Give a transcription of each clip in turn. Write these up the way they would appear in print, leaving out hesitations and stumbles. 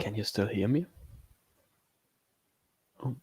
Can you still hear me? Oh.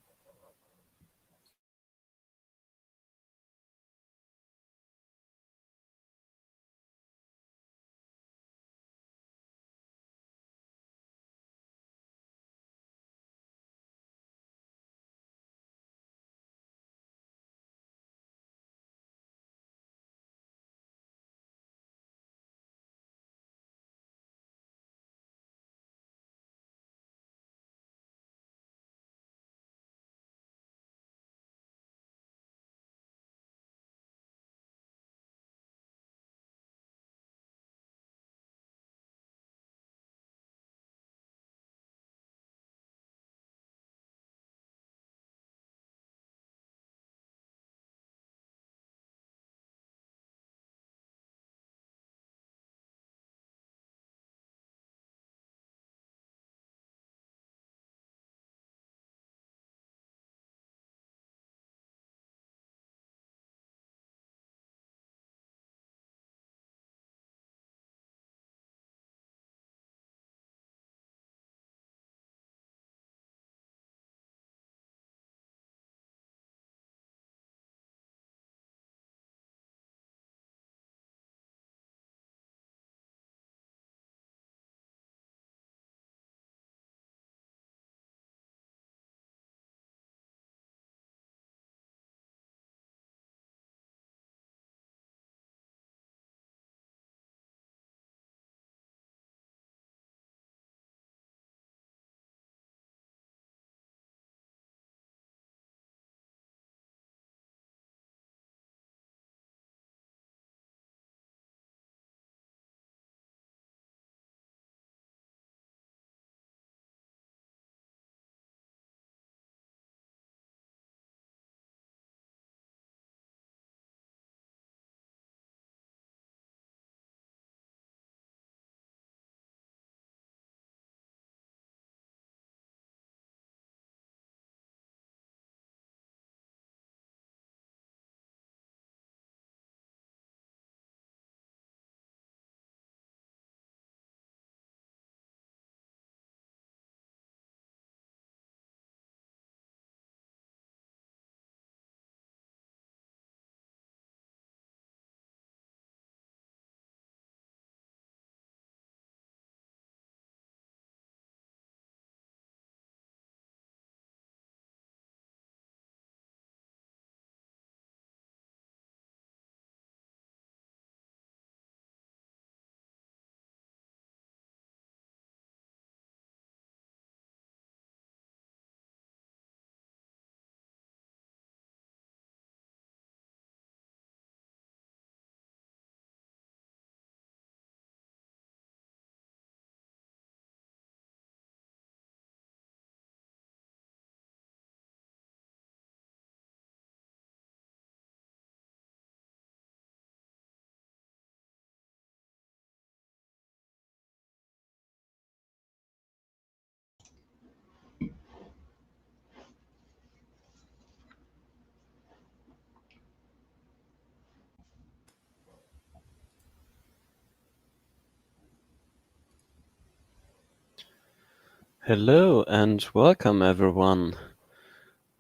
Hello and welcome everyone.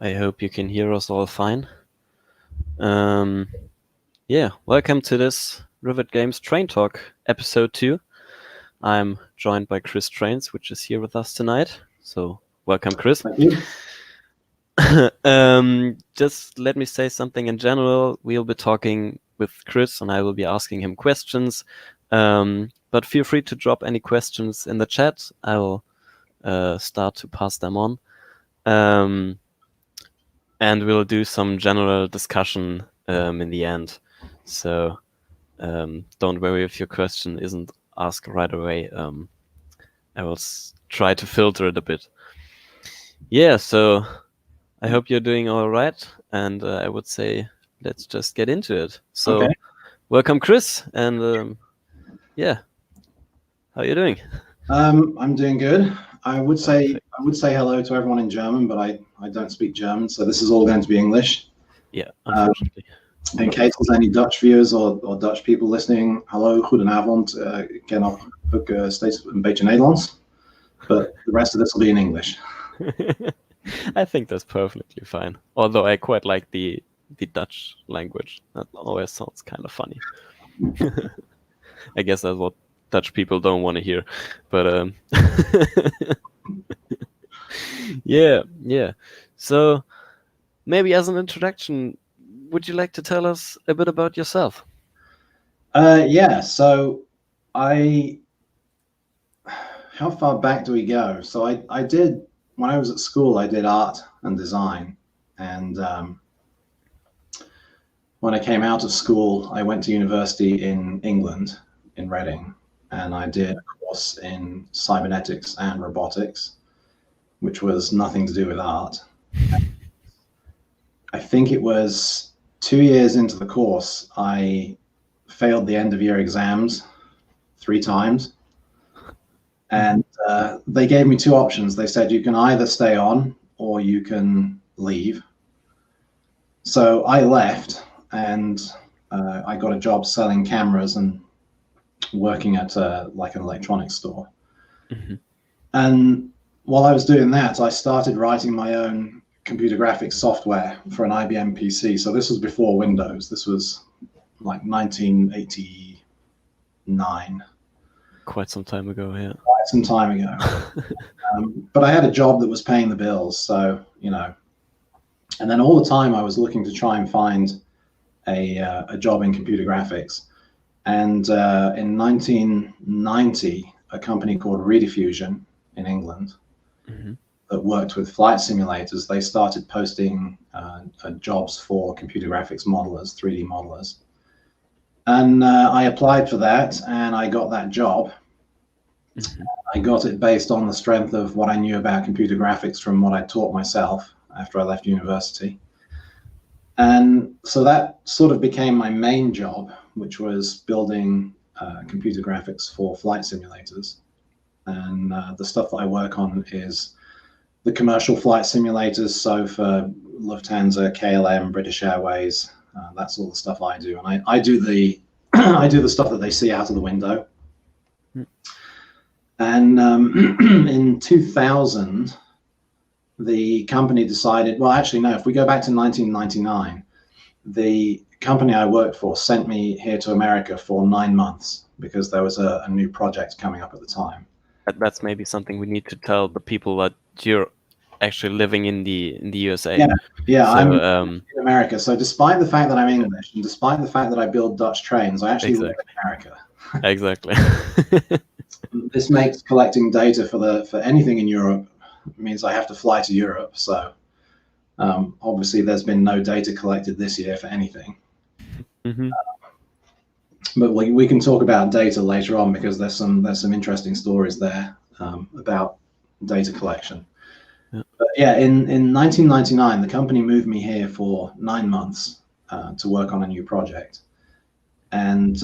I hope you can hear us all fine. Welcome to this Rivet Games Train Talk episode 2. I'm joined by ChrisTrains, which is here with us tonight. So welcome, Chris. Thank you. Just let me say something in general. We'll be talking with Chris and I will be asking him questions. But feel free to drop any questions in the chat. I will start to pass them on. And we'll do some general discussion in the end. So don't worry if your question isn't asked right away. I will try to filter it a bit. Yeah, so I hope you're doing all right. And I would say let's just get into it. So Okay. welcome, Chris. And how are you doing? I'm doing good. I would say hello to everyone in German, but I don't speak German, so this is all going to be English. Yeah, unfortunately. In case there's any Dutch viewers or Dutch people listening, hallo, goedenavond. Ik ken ook steeds een beetje Nederlands. but the rest of this will be in English. I think that's perfectly fine. Although I quite like the Dutch language. That always sounds kind of funny. I guess that's what Dutch people don't want to hear. But yeah. So maybe as an introduction, would you like to tell us a bit about yourself? Yeah. So how far back do we go? So I did, when I was at school, I did art and design. And when I came out of school, I went to university in England, in Reading, and I did a course in cybernetics and robotics, which was nothing to do with art. I think it was 2 years into the course, I failed the end of year exams 3 times. And they gave me 2 options. They said, you can either stay on or you can leave. So I left, and I got a job selling cameras and working at like an electronics store. Mm-hmm. And while I was doing that, I started writing my own computer graphics software for an IBM PC. So this was before Windows. This was like 1989. Quite some time ago, yeah. Quite some time ago. But I had a job that was paying the bills, so, you know. And then all the time I was looking to try and find a job in computer graphics. And in 1990, a company called Rediffusion in England, mm-hmm. that worked with flight simulators, they started posting jobs for computer graphics modelers, 3D modelers. And I applied for that, and I got that job. Mm-hmm. I got it based on the strength of what I knew about computer graphics from what I taught myself after I left university. And so that sort of became my main job, which was building computer graphics for flight simulators. And the stuff that I work on is the commercial flight simulators. So for Lufthansa, KLM, British Airways, that's all the stuff I do. And I do the I do the stuff that they see out of the window. And in 2000, the company decided, well, actually, no, if we go back to 1999, the company I worked for sent me here to America for 9 months because there was a new project coming up at the time. That's maybe something we need to tell the people that you're actually living in the USA. Yeah, so, I'm in America. So despite the fact that I'm English and despite the fact that I build Dutch trains, I actually live in America. Exactly. This makes collecting data for anything in Europe means I have to fly to Europe. So obviously there's been no data collected this year for anything. Mm-hmm. But we can talk about data later on because there's some interesting stories there about data collection. Yeah. But yeah, in 1999, the company moved me here for 9 months to work on a new project. And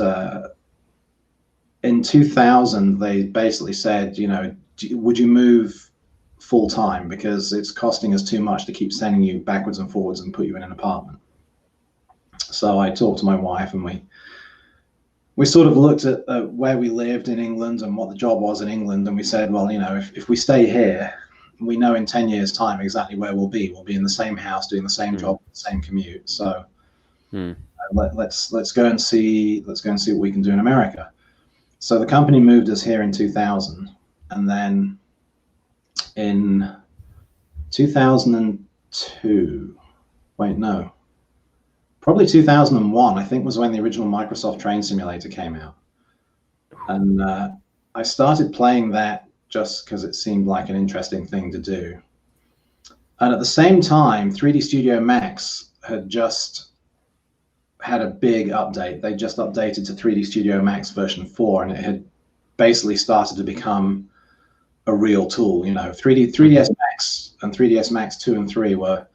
in 2000, they basically said, you know, would you move full time because it's costing us too much to keep sending you backwards and forwards and put you in an apartment. So I talked to my wife, and we sort of looked at where we lived in England and what the job was in England, and we said, well, you know, if we stay here, we know in 10 years' time exactly where we'll be. We'll be in the same house, doing the same job, same commute. So let's go and see what we can do in America. So the company moved us here in 2000, and then in 2002, probably 2001, I think, was when the original Microsoft Train Simulator came out. And I started playing that just because it seemed like an interesting thing to do. And at the same time, 3D Studio Max had just had a big update. They just updated to 3D Studio Max version 4, and it had basically started to become a real tool. You know, 3ds Max and 3ds Max 2 and 3 were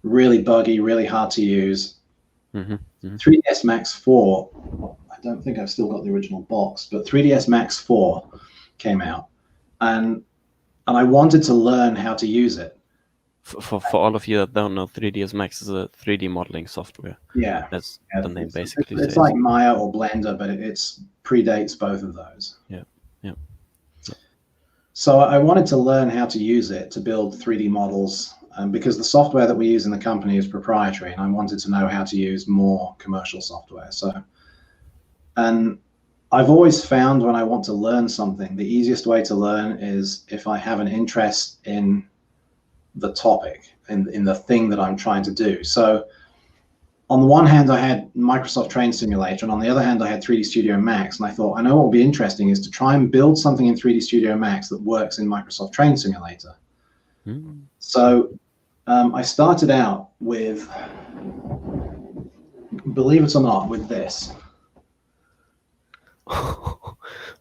really buggy, really hard to use. 3ds Max 4, I don't think I've still got the original box, but 3ds Max 4 came out, and I wanted to learn how to use it. For all of you that don't know, 3ds Max is a 3D modeling software. Yeah, that's the name basically. It's like Maya or Blender, but it predates both of those. Yeah. So I wanted to learn how to use it to build 3D models, because the software that we use in the company is proprietary, and I wanted to know how to use more commercial software. And I've always found when I want to learn something, the easiest way to learn is if I have an interest in the topic, in the thing that I'm trying to do. So on the one hand, I had Microsoft Train Simulator, and on the other hand, I had 3D Studio Max. And I thought, I know what would be interesting is to try and build something in 3D Studio Max that works in Microsoft Train Simulator. Mm. So I started out with, believe it or not, with this. Well,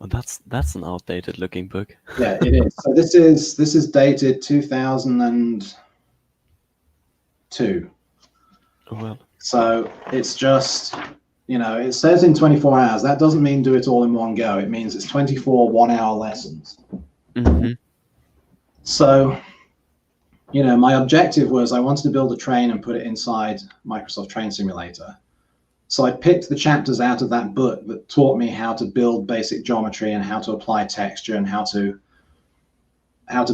that's an outdated looking book. Yeah, it is. So this is dated 2002. Oh, well. So it's just, it says in 24 hours. That doesn't mean do it all in one go. It means it's 24 1-hour lessons. Mm-hmm. So, my objective was I wanted to build a train and put it inside Microsoft Train Simulator. So I picked the chapters out of that book that taught me how to build basic geometry and how to apply texture and how to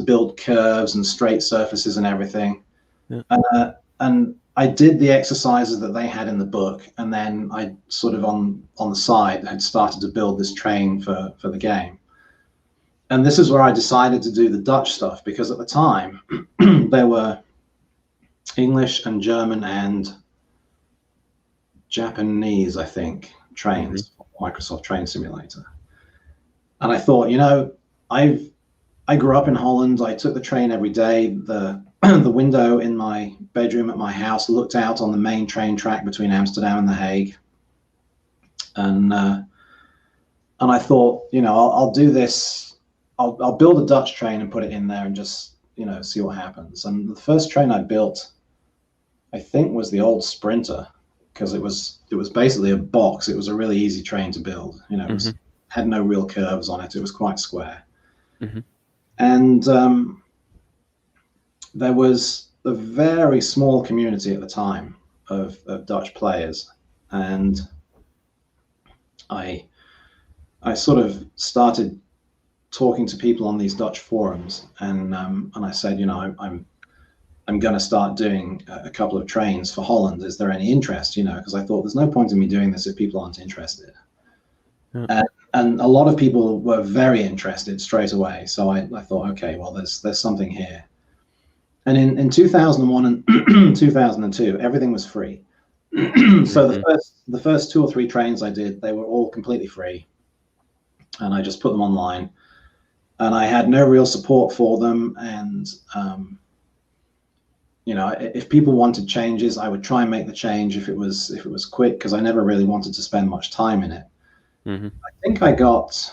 build curves and straight surfaces and everything. Yeah. And I did the exercises that they had in the book, and then I sort of on the side had started to build this train for the game. And this is where I decided to do the Dutch stuff, because at the time there were English and German and Japanese, I think, trains, Microsoft Train Simulator. And I thought, I grew up in Holland. I took the train every day. The window in my bedroom at my house looked out on the main train track between Amsterdam and The Hague. And I thought, I'll do this. I'll build a Dutch train and put it in there and just, see what happens. And the first train I built, I think, was the old Sprinter, because it was basically a box. It was a really easy train to build. It had no real curves on it. It was quite square. Mm-hmm. And there was a very small community at the time of Dutch players, and I sort of started talking to people on these Dutch forums, and I said, I'm going to start doing a couple of trains for Holland. Is there any interest? Because I thought there's no point in me doing this if people aren't interested. Yeah. And a lot of people were very interested straight away. So I thought, okay, well, there's something here. And in 2001 and 2002, everything was free. So the first 2 or 3 trains I did, they were all completely free, and I just put them online. And I had no real support for them. And if people wanted changes, I would try and make the change if it was quick, because I never really wanted to spend much time in it. Mm-hmm. I think I got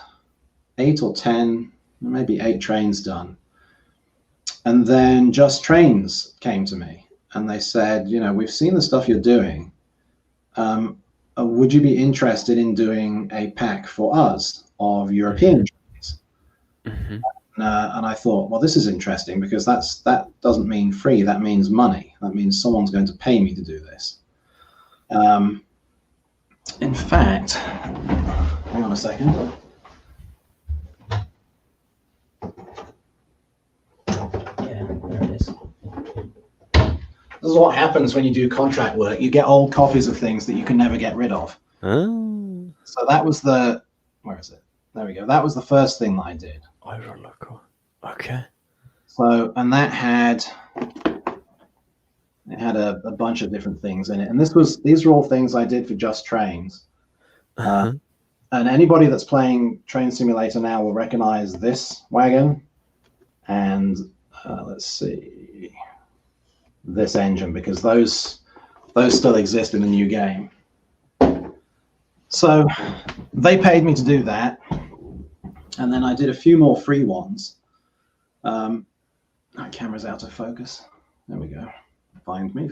8 or 10, maybe 8 trains done. And then Just Trains came to me and they said, we've seen the stuff you're doing. Would you be interested in doing a pack for us of European trains? Mm-hmm. And I thought, well, this is interesting, because that doesn't mean free. That means money. That means someone's going to pay me to do this. In fact, hang on a second. This is what happens when you do contract work. You get old copies of things that you can never get rid of. Oh. So that was where is it? There we go. That was the first thing that I did. Okay. So, and that had a bunch of different things in it. And these were all things I did for Just Trains. And anybody that's playing Train Simulator now will recognize this wagon. And let's see, this engine, because those still exist in the new game. So they paid me to do that, and then I did a few more free ones. My camera's out of focus. There we go. Find me.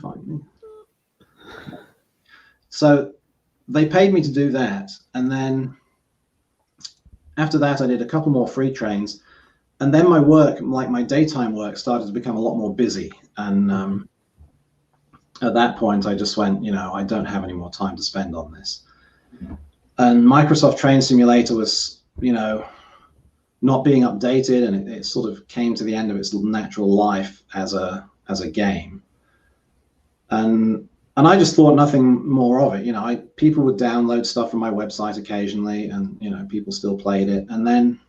So they paid me to do that, and then after that I did a couple more free trains. And then my work, like my daytime work, started to become a lot more busy. And at that point, I just went, I don't have any more time to spend on this. And Microsoft Train Simulator was, not being updated, and it sort of came to the end of its natural life as a game. And I just thought nothing more of it. You know, people would download stuff from my website occasionally, and you know, people still played it. And then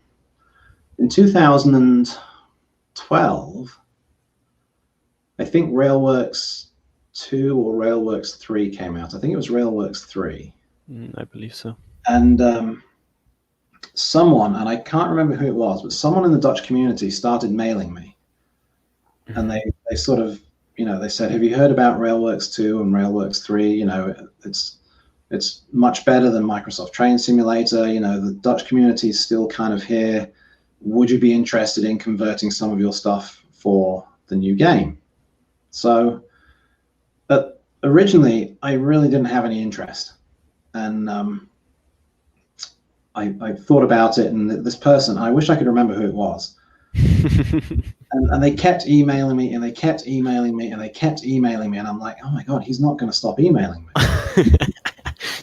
in 2012, I think Railworks 2 or Railworks 3 came out. I think it was Railworks 3. I believe so. And someone, and I can't remember who it was, but someone in the Dutch community started mailing me. And they sort of, you know, they said, have you heard about Railworks 2 and Railworks 3? You know, it's much better than Microsoft Train Simulator. You know, the Dutch community is still kind of here. Would you be interested in converting some of your stuff for the new game? So originally, I really didn't have any interest. And I thought about it, and this person, I wish I could remember who it was. and they kept emailing me, and they kept emailing me, and they kept emailing me, and I'm like, oh my God, he's not going to stop emailing me.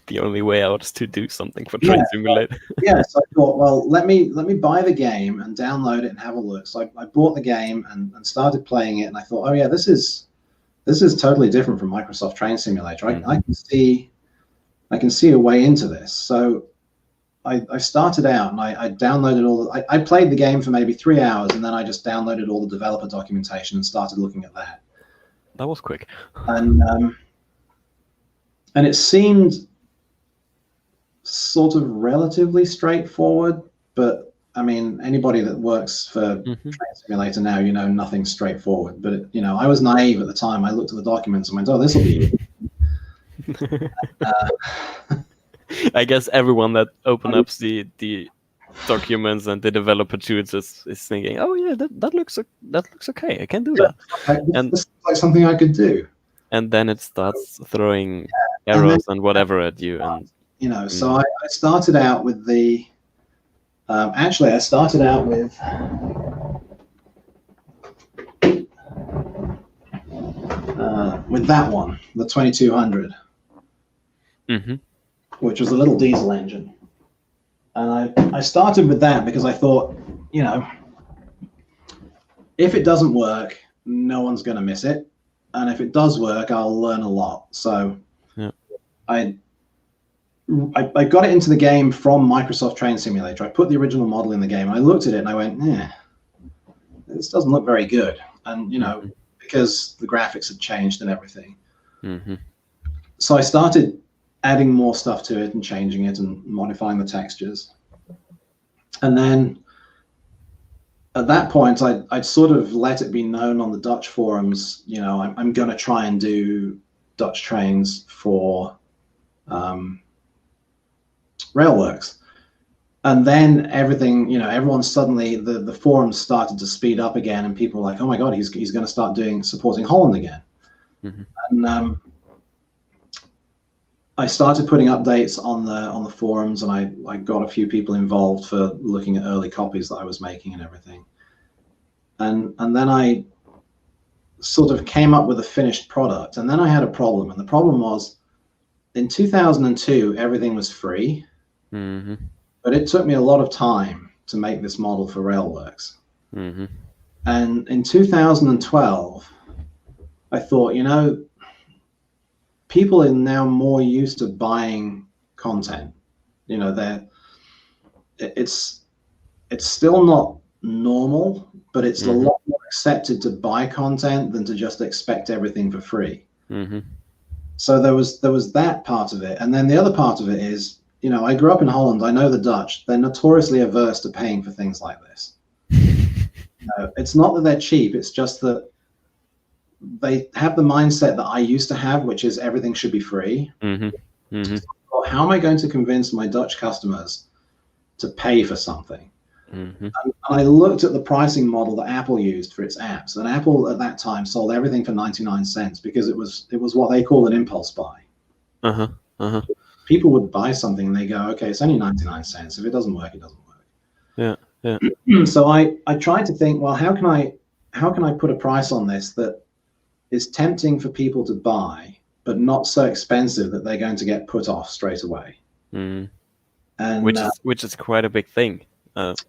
The only way out is to do something for Train Simulator. Yeah, so I thought, well, let me buy the game and download it and have a look. So I bought the game and started playing it, and I thought, oh yeah, this is totally different from Microsoft Train Simulator. I can see a way into this. So I started out, and I downloaded I played the game for maybe 3 hours, and then I just downloaded all the developer documentation and started looking at that. That was quick. And it seemed sort of relatively straightforward, but I mean, anybody that works for Train Simulator now, you know, nothing's straightforward. But you know, I was naive at the time. I looked at the documents and went, "Oh, this will be." I guess everyone that opens up the documents and the developer tools is thinking, "Oh yeah, that looks okay. I can do that." And this is like something I could do. And then it starts throwing errors and whatever at you, and you know. So I started out with the. Actually, I started out with that one, the 2200, which was a little diesel engine. And I started with that because I thought, you know, if it doesn't work, no one's going to miss it. And if it does work, I'll learn a lot. So I got it into the game from Microsoft Train Simulator. I put the original model in the game. I looked at it and I went, this doesn't look very good. And, you know, because the graphics had changed and everything. So I started adding more stuff to it and changing it and modifying the textures. And then at that point, I'd sort of let it be known on the Dutch forums, you know, I'm going to try and do Dutch trains for Railworks. And then everything, you know, everyone suddenly, the forums started to speed up again, and people were like, oh my God, he's going to start supporting Holland again. And I started putting updates on the forums, and I got a few people involved for looking at early copies that I was making and everything. And then I sort of came up with a finished product, and then I had a problem. And the problem was, in 2002, everything was free, but it took me a lot of time to make this model for Railworks. And in 2012, I thought, you know, people are now more used to buying content. You know, it's still not normal, but it's a lot more accepted to buy content than to just expect everything for free. So there was that part of it. And then the other part of it is, you know, I grew up in Holland. I know the Dutch. They're notoriously averse to paying for things like this. You know, it's not that they're cheap. It's just that they have the mindset that I used to have, which is everything should be free. So how am I going to convince my Dutch customers to pay for something? And I looked at the pricing model that Apple used for its apps, and Apple at that time sold everything for 99 cents because it was what they call an impulse buy. People would buy something and they go, okay, it's only 99 cents. If it doesn't work, it doesn't work. So I tried to think, well, how can I put a price on this that is tempting for people to buy, but not so expensive that they're going to get put off straight away. And which is quite a big thing.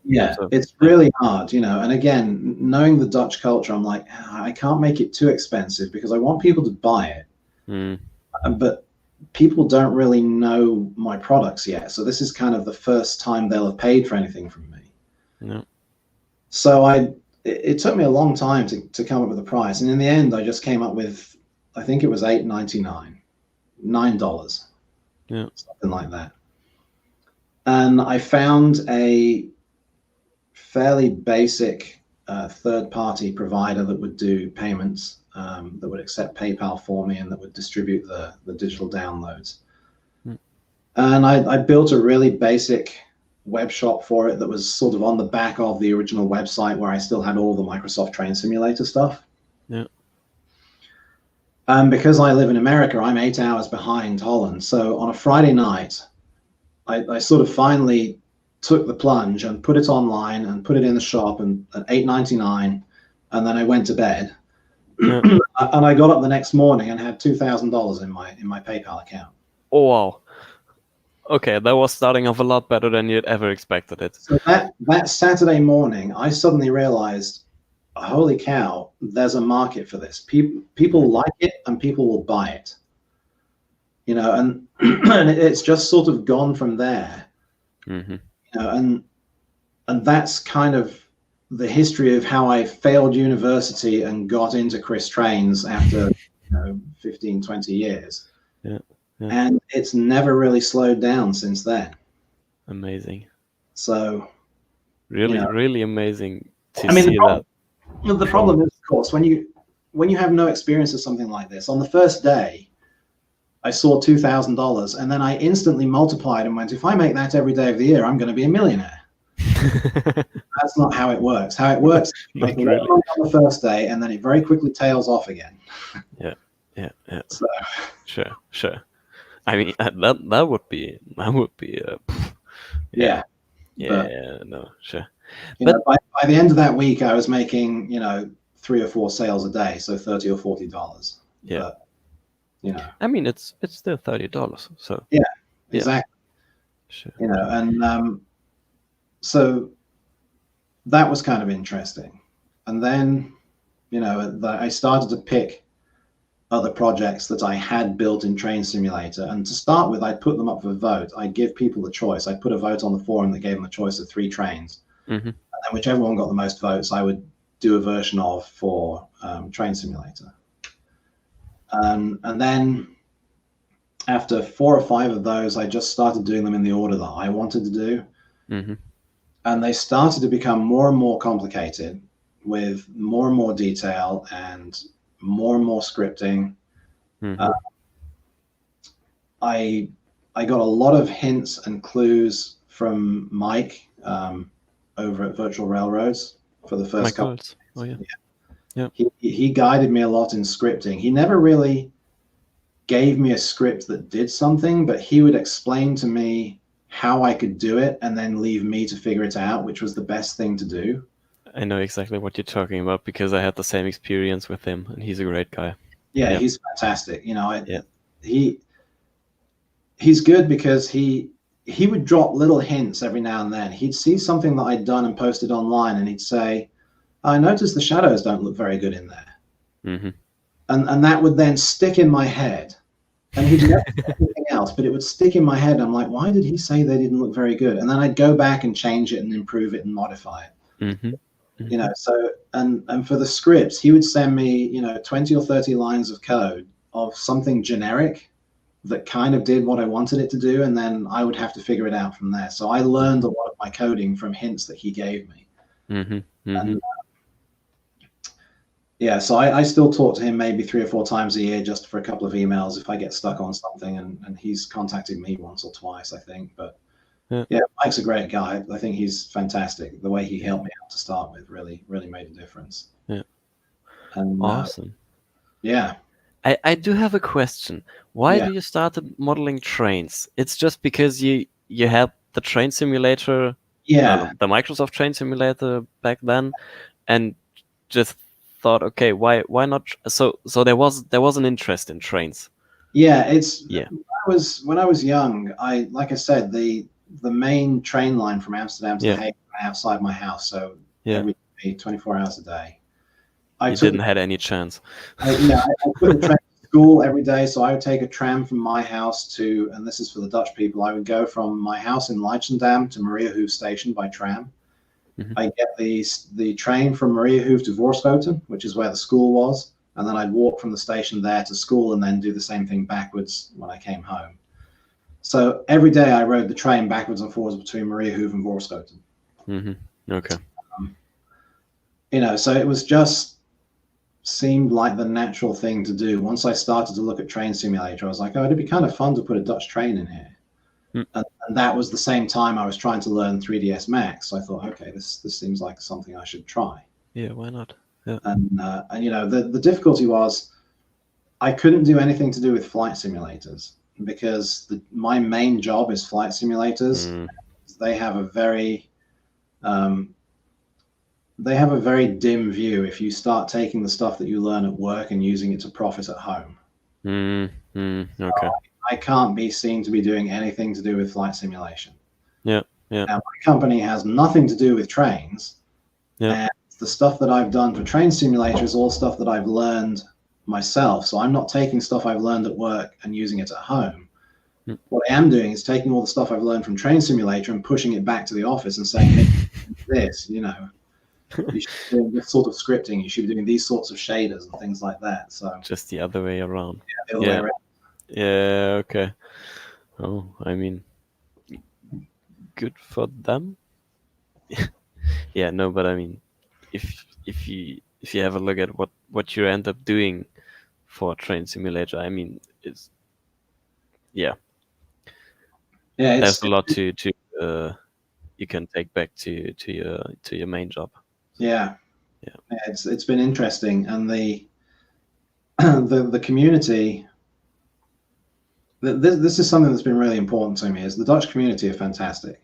Yeah, so, it's really hard, and again, knowing the Dutch culture, I'm like, I can't make it too expensive because I want people to buy it. But people don't really know my products yet. So this is kind of the first time they'll have paid for anything from me. Yeah. So it took me a long time to come up with a price. And in the end, I just came up with, I think it was $8.99, $9, something like that. And I found a fairly basic third-party provider that would do payments, that would accept PayPal for me, and that would distribute the digital downloads. And I built a really basic web shop for it that was sort of on the back of the original website, where I still had all the Microsoft Train Simulator stuff. Yeah. Because I live in America, I'm 8 hours behind Holland. So on a Friday night, I sort of finally took the plunge and put it online and put it in the shop and at $8.99, and then I went to bed. Yeah. And I got up the next morning and had $2,000 in my PayPal account. Oh wow! Okay, that was starting off a lot better than you'd ever expected it. So that Saturday morning, I suddenly realized, holy cow, there's a market for this. People like it, and people will buy it. And and it's just sort of gone from there. And that's kind of the history of how I failed university and got into ChrisTrains after 15, 20 years. Yeah. And it's never really slowed down since then. Amazing. So really amazing to see that. The problem is, of course, when you have no experience of something like this, on the first day, I saw $2,000, and then I instantly multiplied and went, if I make that every day of the year, I'm going to be a millionaire. That's not how it works. How it works, you make really on the first day, and then it very quickly tails off again. Yeah. So. Sure. I mean, that would be sure. But by the end of that week, I was making 3 or 4 sales a day, so $30 or $40. Yeah. But, I mean, it's still $30. So yeah, exactly. Sure. And so that was kind of interesting. And then I started to pick other projects that I had built in Train Simulator. And to start with, I'd put them up for vote. I'd give people the choice. I'd put a vote on the forum that gave them a choice of 3 trains. And then whichever one got the most votes, I would do a version of for Train Simulator. And then after 4 or 5 of those, I just started doing them in the order that I wanted to do. And they started to become more and more complicated, with more and more detail and more scripting. I got a lot of hints and clues from Mike over at Virtual Railroads for the first couple. Oh yeah. He guided me a lot in scripting. He never really gave me a script that did something, but he would explain to me how I could do it and then leave me to figure it out, which was the best thing to do. I know exactly what you're talking about because I had the same experience with him, and he's a great guy. Yeah. He's fantastic. He's good because he would drop little hints every now and then. He'd see something that I'd done and posted online, and he'd say, I noticed the shadows don't look very good in there. And that would then stick in my head. And he'd never say anything else, but it would stick in my head. I'm like, why did he say they didn't look very good? And then I'd go back and change it and improve it and modify it. So, and for the scripts, he would send me, 20 or 30 lines of code of something generic that kind of did what I wanted it to do. And then I would have to figure it out from there. So I learned a lot of my coding from hints that he gave me. And, so I still talk to him maybe 3 or 4 times a year, just for a couple of emails if I get stuck on something. And he's contacted me once or twice, I think. But Mike's a great guy. I think he's fantastic. The way he helped me out to start with really made a difference. Yeah. And, awesome. I do have a question. Why do you start modeling trains? It's just because you had the train simulator, the Microsoft Train Simulator back then, and just thought, okay, why not? So there was an interest in trains. When I was young, like I said, the main train line from Amsterdam to The Hague outside my house. So every day, 24 hours a day. You didn't have any chance. I took the train to school every day. So I would take a tram from my house to, and this is for the Dutch people, I would go from my house in Leidschendam to Mariahoef station by tram. I get the train from Mariahoef to Voorschoten, which is where the school was. And then I'd walk from the station there to school and then do the same thing backwards when I came home. So every day I rode the train backwards and forwards between Mariahoef and Voorschoten. Okay. So it was just seemed like the natural thing to do. Once I started to look at Train Simulator, I was like, oh, it'd be kind of fun to put a Dutch train in here. And that was the same time I was trying to learn 3ds Max. So I thought, okay, this seems like something I should try. Yeah, why not? Yeah. And the difficulty was I couldn't do anything to do with flight simulators because my main job is flight simulators. They have a very dim view if you start taking the stuff that you learn at work and using it to profit at home. Okay. I can't be seen to be doing anything to do with flight simulation. Yeah. Now, my company has nothing to do with trains. And the stuff that I've done for Train Simulator is all stuff that I've learned myself. So I'm not taking stuff I've learned at work and using it at home. What I am doing is taking all the stuff I've learned from Train Simulator and pushing it back to the office and saying, hey, this, you should be doing this sort of scripting. You should be doing these sorts of shaders and things like that. So just the other way around. Yeah, the other way around. Yeah, okay. Oh, I mean, good for them. Yeah, no, but I mean, if you have a look at what you end up doing for Train Simulator, I mean, it's there's a lot to you can take back to your main job. Yeah, it's been interesting, and the community. This is something that's been really important to me. Is the Dutch community are fantastic.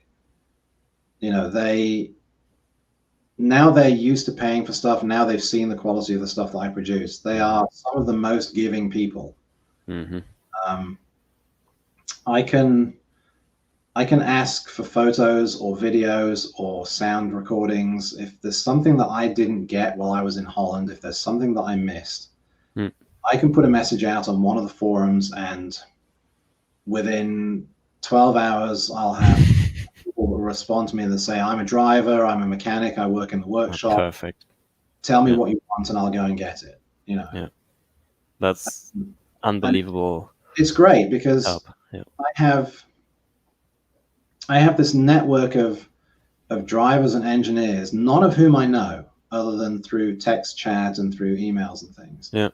They're used to paying for stuff. Now they've seen the quality of the stuff that I produce. They are some of the most giving people. I can ask for photos or videos or sound recordings. If there's something that I didn't get while I was in Holland, if there's something that I missed, I can put a message out on one of the forums, and within 12 hours, I'll have people respond to me and say, I'm a driver, I'm a mechanic, I work in the workshop. Perfect. Tell me what you want and I'll go and get it. Yeah. That's unbelievable. It's great because I have this network of drivers and engineers, none of whom I know other than through text chat and through emails and things. Yeah.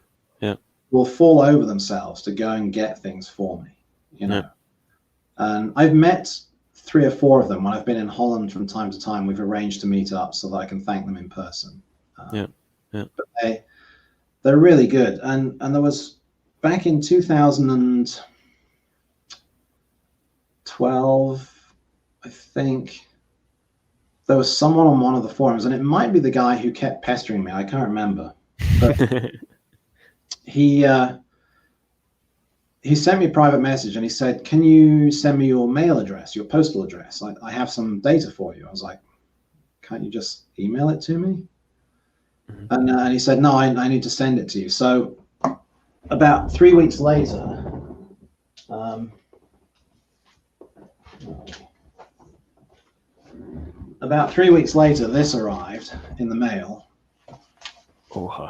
Will fall over themselves to go and get things for me. And I've met 3 or 4 of them when I've been in Holland from time to time. We've arranged to meet up so that I can thank them in person. But they're really good. And there was back in 2012, I think, there was someone on one of the forums, and it might be the guy who kept pestering me. I can't remember. But he sent me a private message and he said, can you send me your mail address, your postal address? I have some data for you. I was like, can't you just email it to me? And he said, no, I need to send it to you. So about 3 weeks later, this arrived in the mail. Okay.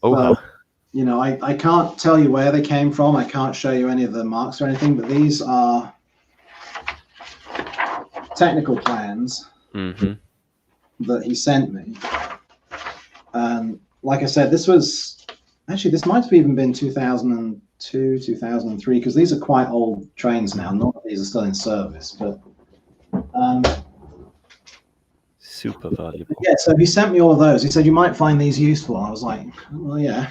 So, I can't tell you where they came from. I can't show you any of the marks or anything, but these are technical plans that he sent me. And like I said, this might have even been 2002, 2003, because these are quite old trains now. None of these are still in service, but super valuable. Yeah, so he sent me all of those. He said, you might find these useful. I was like, well, yeah.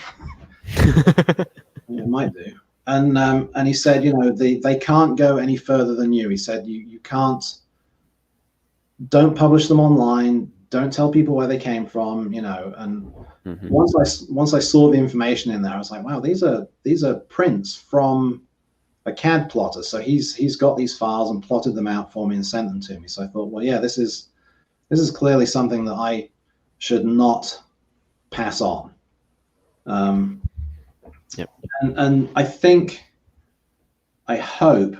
It might do. And he said, they can't go any further than you. He said, you don't publish them online. Don't tell people where they came from, and once I saw the information in there, I was like, wow, these are prints from CAD plotter. So he's got these files and plotted them out for me and sent them to me. So I thought, well, yeah, this is clearly something that I should not pass on. Yep. And I hope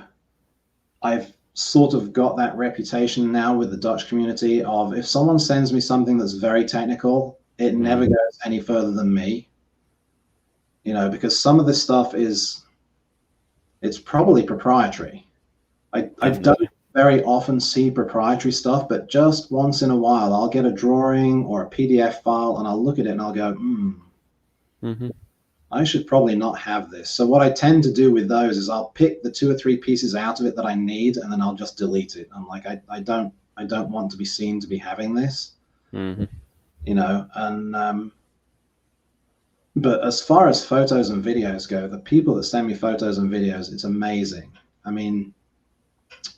I've sort of got that reputation now with the Dutch community of, if someone sends me something that's very technical, it never goes any further than me. You know, because some of this stuff it's probably proprietary. I don't very often see proprietary stuff, but just once in a while, I'll get a drawing or a PDF file and I'll look at it and I'll go, I should probably not have this. So what I tend to do with those is I'll pick the 2 or 3 pieces out of it that I need, and then I'll just delete it. I'm like, I don't want to be seen to be having this, you know. And but as far as photos and videos go, the people that send me photos and videos, it's amazing. I mean,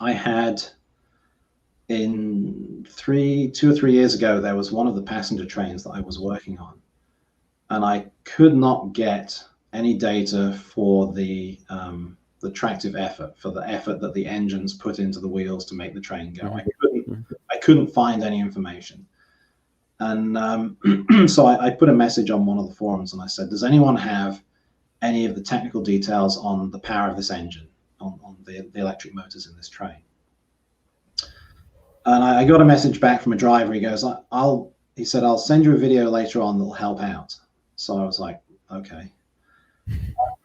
I had 2 or 3 years ago, there was one of the passenger trains that I was working on, and I could not get any data for the tractive effort, for the effort that the engines put into the wheels to make the train go. I couldn't find any information. And so I put a message on one of the forums and I said, does anyone have any of the technical details on the power of this engine, on the electric motors in this train? And I got a message back from a driver. He goes, he said, I'll send you a video later on that'll help out. So I was like, okay.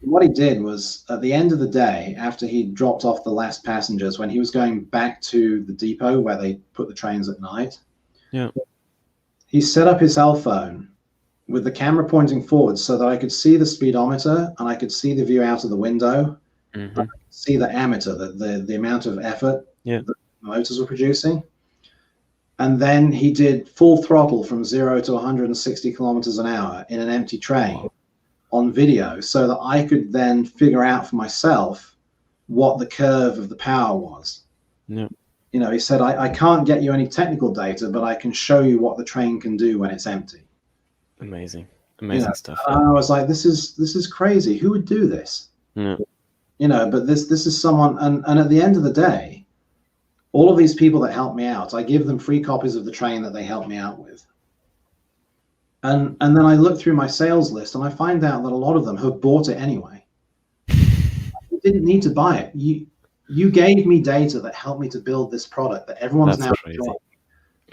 What he did was, at the end of the day, after he dropped off the last passengers, when he was going back to the depot where they put the trains at night, he set up his cell phone with the camera pointing forward so that I could see the speedometer and I could see the view out of the window, I could see the ammeter, the amount of effort that the motors were producing. And then he did full throttle from 0 to 160 kilometers an hour in an empty train on video, so that I could then figure out for myself what the curve of the power was. You know, he said, I can't get you any technical data, but I can show you what the train can do when it's empty. Amazing stuff. And I was like, this is crazy. Who would do this? You know, but this is someone, and at the end of the day, all of these people that help me out, I give them free copies of the train that they help me out with. And then I look through my sales list and I find out that a lot of them have bought it anyway. You didn't need to buy it. You gave me data that helped me to build this product that everyone's now enjoying.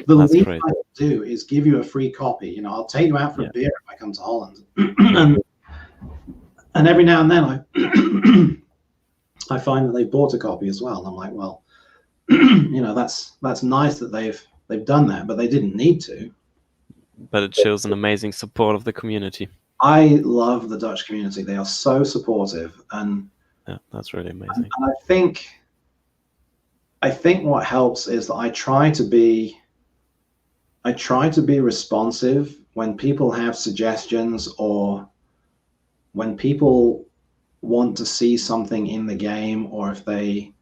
The least I can do is give you a free copy. You know, I'll take you out for a beer if I come to Holland. and every now and then I find that they bought a copy as well. And I'm like, well, you know, that's nice that they've done that, but they didn't need to. But it shows an amazing support of the community. I love the Dutch community. They are so supportive, and that's really amazing. And I think what helps is that I try to be responsive when people have suggestions, or when people want to see something in the game, or if they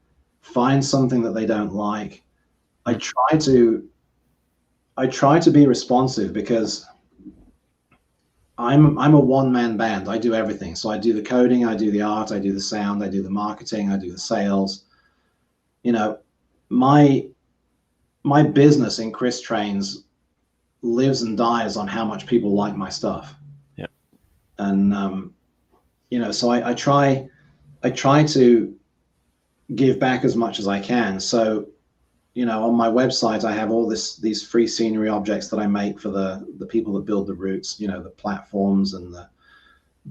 find something that they don't like. I try to be responsive, because I'm a one-man band. I do everything. So I do the coding, I do the art, I do the sound, I do the marketing, I do the sales. You know, my business in ChrisTrains lives and dies on how much people like my stuff. And you know, so I try to give back as much as I can. So, you know, on my website, I have all these free scenery objects that I make for the people that build the routes, you know, the platforms and the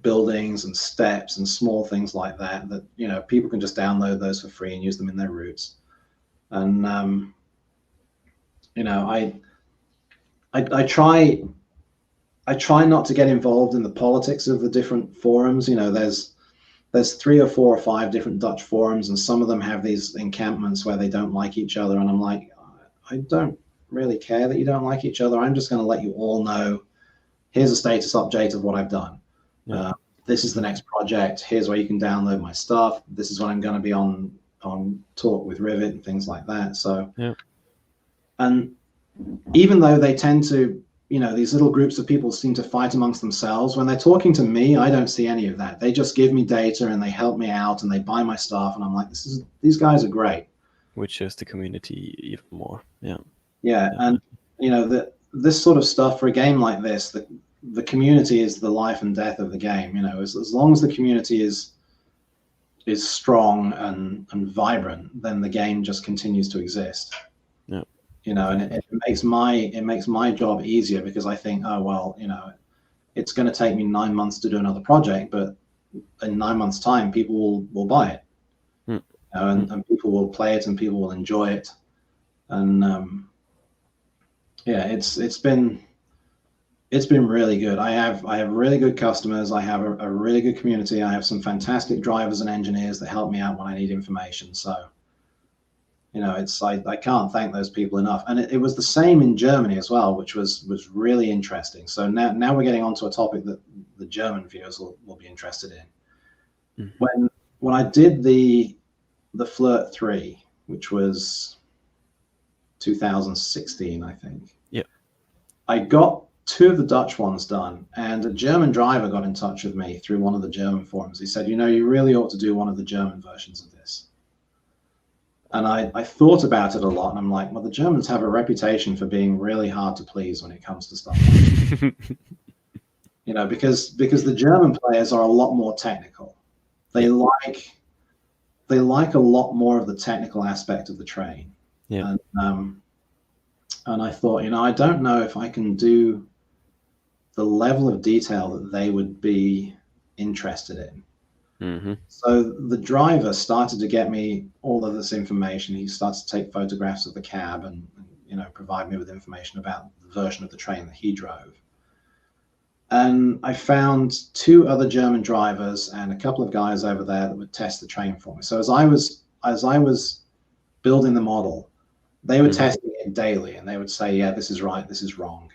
buildings and steps and small things like that, you know, people can just download those for free and use them in their routes. And, you know, I try not to get involved in the politics of the different forums. You know, there's 3 or 4 or 5 different Dutch forums, and some of them have these encampments where they don't like each other. And I'm like, I don't really care that you don't like each other. I'm just going to let you all know, here's a status update of what I've done. This is the next project. Here's where you can download my stuff. This is when I'm going to be on Talk with Rivet and things like that. So, and even though they tend to these little groups of people seem to fight amongst themselves. When they're talking to me, I don't see any of that. They just give me data and they help me out and they buy my stuff, and I'm like, these guys are great. Which shows the community even more. Yeah. Yeah, and this sort of stuff for a game like this, the community is the life and death of the game. As long as the community is strong and vibrant, then the game just continues to exist. Yeah. And it makes my job easier, because I think, oh well, it's going to take me 9 months to do another project, but in 9 months' time, people will buy it, and people will play it and people will enjoy it, and it's been really good. I have really good customers. I have a really good community. I have some fantastic drivers and engineers that help me out when I need information. So, I can't thank those people enough. And it was the same in Germany as well, which was really interesting. So now we're getting onto a topic that the German viewers will be interested in. Mm-hmm. When I did the Flirt 3, which was 2016, I think. Yeah. I got 2 of the Dutch ones done, and a German driver got in touch with me through one of the German forums. He said, you really ought to do one of the German versions of this. And I thought about it a lot, and I'm like, well, the Germans have a reputation for being really hard to please when it comes to stuff like that. Because the German players are a lot more technical. They like a lot more of the technical aspect of the train. Yeah. And I thought, I don't know if I can do the level of detail that they would be interested in. Mm-hmm. So the driver started to get me all of this information. He started to take photographs of the cab and provide me with information about the version of the train that he drove. And I found 2 other German drivers and a couple of guys over there that would test the train for me. So as I was building the model, they were testing it daily, and they would say, yeah, this is right, this is wrong.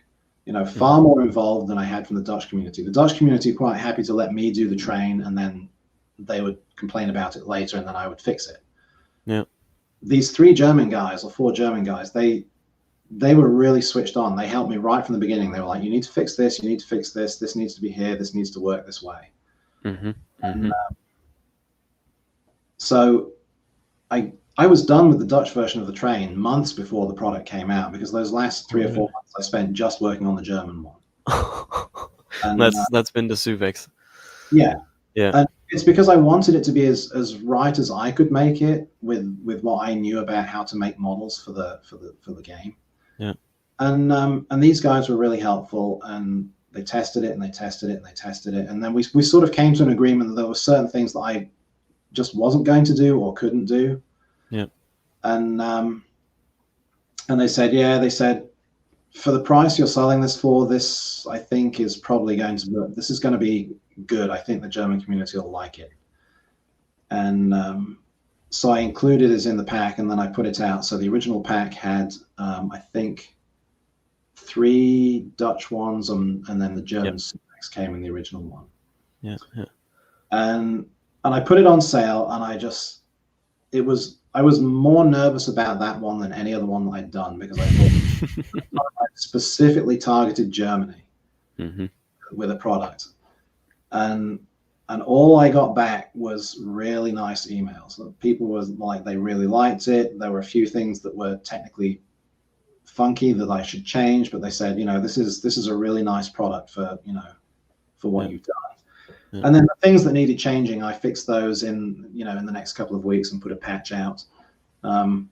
Far more involved than I had from the Dutch community. The Dutch community were quite happy to let me do the train, and then they would complain about it later, and then I would fix it. Yeah. These 3 German guys or 4 German guys, they were really switched on. They helped me right from the beginning. They were like, you need to fix this, you need to fix this, this needs to be here, this needs to work this way. Mm-hmm. And so I was done with the Dutch version of the train months before the product came out, because those last 3 or 4 months I spent just working on the German one. And that's been the Civics. Yeah. Yeah. And it's because I wanted it to be as right as I could make it with what I knew about how to make models for the game. Yeah. And these guys were really helpful, and they tested it and they tested it and they tested it. And then we sort of came to an agreement that there were certain things that I just wasn't going to do or couldn't do. Yeah. And they said, for the price you're selling this for, this I think is probably going to be good. I think the German community will like it. And so I included it in the pack, and then I put it out. So the original pack had, I think, 3 Dutch ones, and then the German Civics came in the original one. Yeah. Yeah. And I put it on sale, and I was more nervous about that one than any other one that I'd done, because I thought I specifically targeted Germany with a product. And all I got back was really nice emails. People were like, they really liked it. There were a few things that were technically funky that I should change, but they said, this is a really nice product for what you've done. Yeah. And then the things that needed changing, I fixed those in the next couple of weeks and put a patch out. And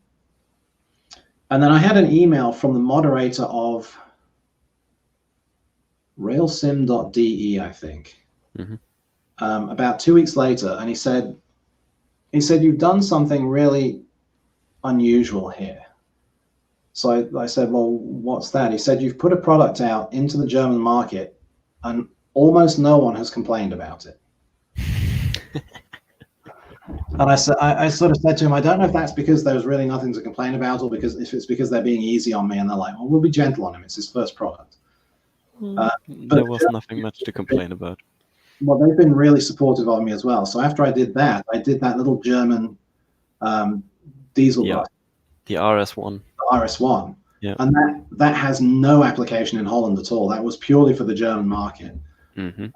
then I had an email from the moderator of railsim.de, I think, about 2 weeks later, and he said, you've done something really unusual here. So I said, well, what's that? He said, you've put a product out into the German market, and almost no one has complained about it. And I sort of said to him, I don't know if that's because there's really nothing to complain about, or if it's because they're being easy on me, and they're like, well, we'll be gentle on him. It's his first product. There was nothing much to complain about. Well, they've been really supportive of me as well. So after I did that little German diesel bus. The RS1. The RS1. Yeah. And that has no application in Holland at all. That was purely for the German market. Mm-hmm.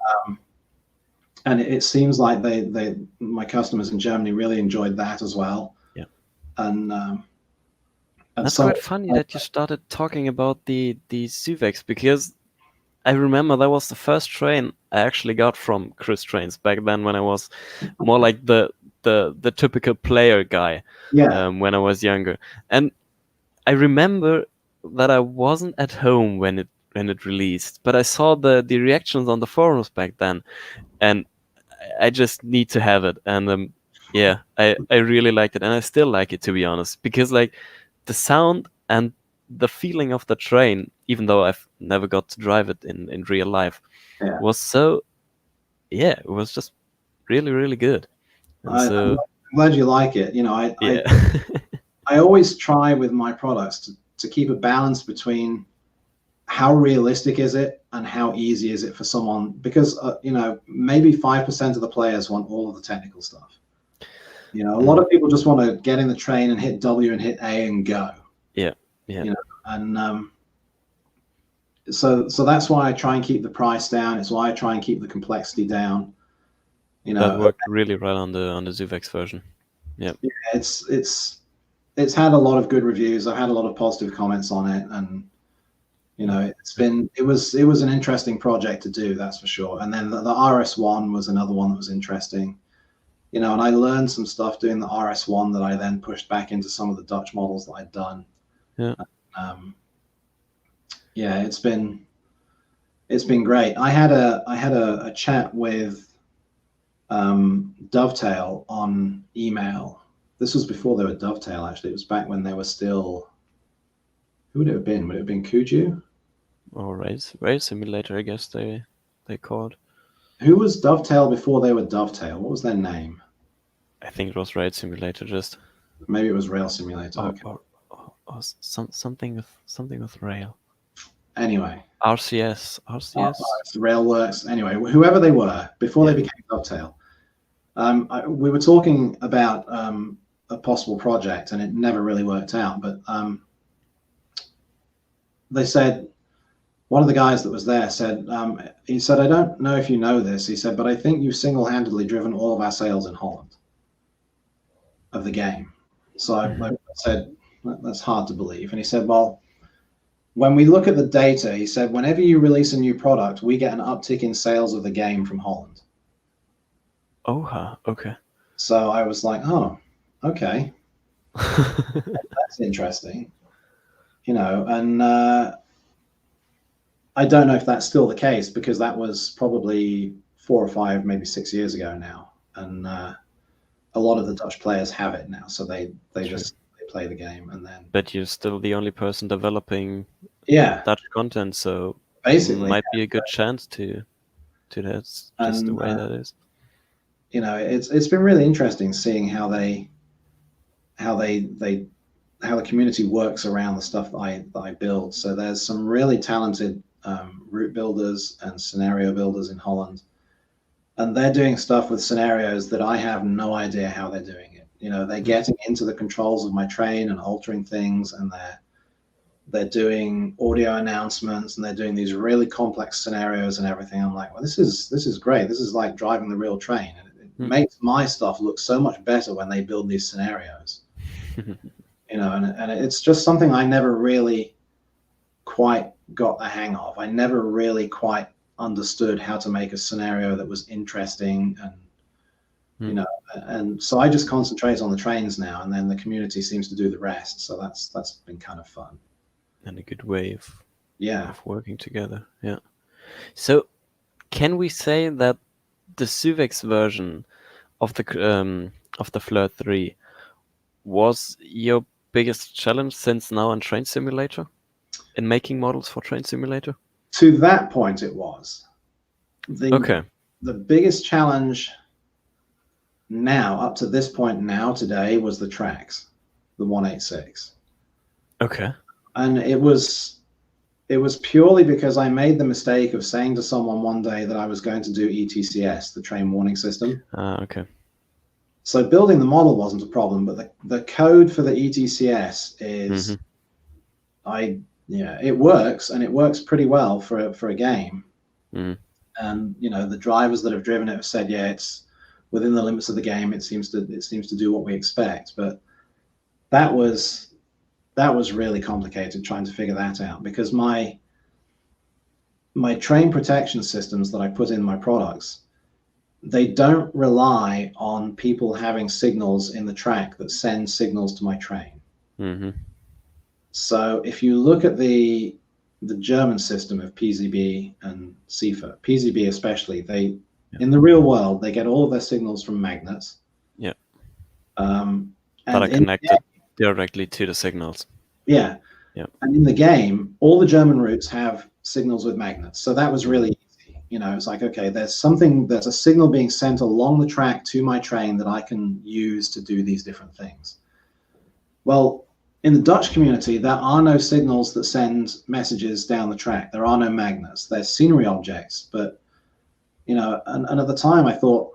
And it seems like my customers in Germany really enjoyed that as well. Yeah. And That's so quite funny that you started talking about the Civics, because I remember that was the first train I actually got from ChrisTrains back then, when I was more like the typical player guy. yeah, When I was younger. And I remember that I wasn't at home when it released, but I saw the reactions on the forums back then, and I just need to have it. And yeah, I really liked it, and I still like it, to be honest, because like the sound and the feeling of the train, even though I've never got to drive it in real life, yeah. was so, yeah, it was just really, really good. And I'm so glad you like it. You know, yeah. I always try with my products to keep a balance between how realistic is it and how easy is it for someone, because you know, maybe 5% of the players want all of the technical stuff. You know, a lot of people just want to get in the train and hit W and hit A and go. Yeah. You know, and so that's why I try and keep the price down. It's why I try and keep the complexity down. You know, That worked really well on the Civics version. Yeah. It's had a lot of good reviews. I've had a lot of positive comments on it, and you know, it was an interesting project to do, that's for sure. And then the RS1 was another one that was interesting. You know, and I learned some stuff doing the RS1 that I then pushed back into some of the Dutch models that I'd done. Yeah. Yeah, it's been great. I had a chat with Dovetail on email. This was before they were Dovetail, actually. It was back when they were still, who would it have been? Would it have been Kuju? Or Rail Simulator, I guess they called. Who was Dovetail before they were Dovetail? What was their name? I think it was Rail Simulator, just. Maybe it was Rail Simulator. Okay. Or something with rail. Anyway. RCS. Railworks. Anyway, whoever they were before they became Dovetail. We were talking about a possible project, and it never really worked out. But they said, one of the guys that was there said, he said, I don't know if you know this, he said, but I think you've single-handedly driven all of our sales in Holland of the game. So I said, that's hard to believe. And he said, well, when we look at the data, he said, whenever you release a new product, we get an uptick in sales of the game from Holland. Oh, okay. So I was like, oh, okay. That's interesting. You know, and I don't know if that's still the case, because that was probably 4 or 5, maybe 6 years ago now. And a lot of the Dutch players have it now. So they just play the game, and then. But you're still the only person developing Dutch content, so basically might be a good chance to that's just the way that is. You know, it's been really interesting seeing how the community works around the stuff that I build. So there's some really talented route builders and scenario builders in Holland, and they're doing stuff with scenarios that I have no idea how they're doing it. You know, they're getting into the controls of my train and altering things, and they're doing audio announcements, and they're doing these really complex scenarios and everything. I'm like, well, this is great. This is like driving the real train. And it makes my stuff look so much better when they build these scenarios. You know, and it's just something I never really quite got the hang of. I never really quite understood how to make a scenario that was interesting, and you know, and so I just concentrate on the trains now, and then the community seems to do the rest. So that's been kind of fun. And a good way of working together. Yeah. So can we say that the Civics version of the Flirt 3 was your biggest challenge since now in Train Simulator, in making models for Train Simulator? To that point, it was. The biggest challenge now, up to this point now, today, was the tracks, the 186. Okay. And it was purely because I made the mistake of saying to someone one day that I was going to do ETCS, the train warning system. Okay. So building the model wasn't a problem, but the code for the ETCS is, it works, and it works pretty well for a game. Mm. And the drivers that have driven it have said, yeah, it's within the limits of the game. It seems to do what we expect. But that was really complicated trying to figure that out, because my train protection systems that I put in my products, they don't rely on people having signals in the track that send signals to my train. Mm-hmm. So if you look at the German system of PZB and CIFA, PZB especially, in the real world, they get all of their signals from magnets. Yeah. And that are connected directly to the signals. Yeah. Yeah. And in the game, all the German routes have signals with magnets. So that was really easy. It's like, okay, there's a signal being sent along the track to my train that I can use to do these different things. Well, in the Dutch community, there are no signals that send messages down the track. There are no magnets. There's scenery objects. But, and at the time I thought,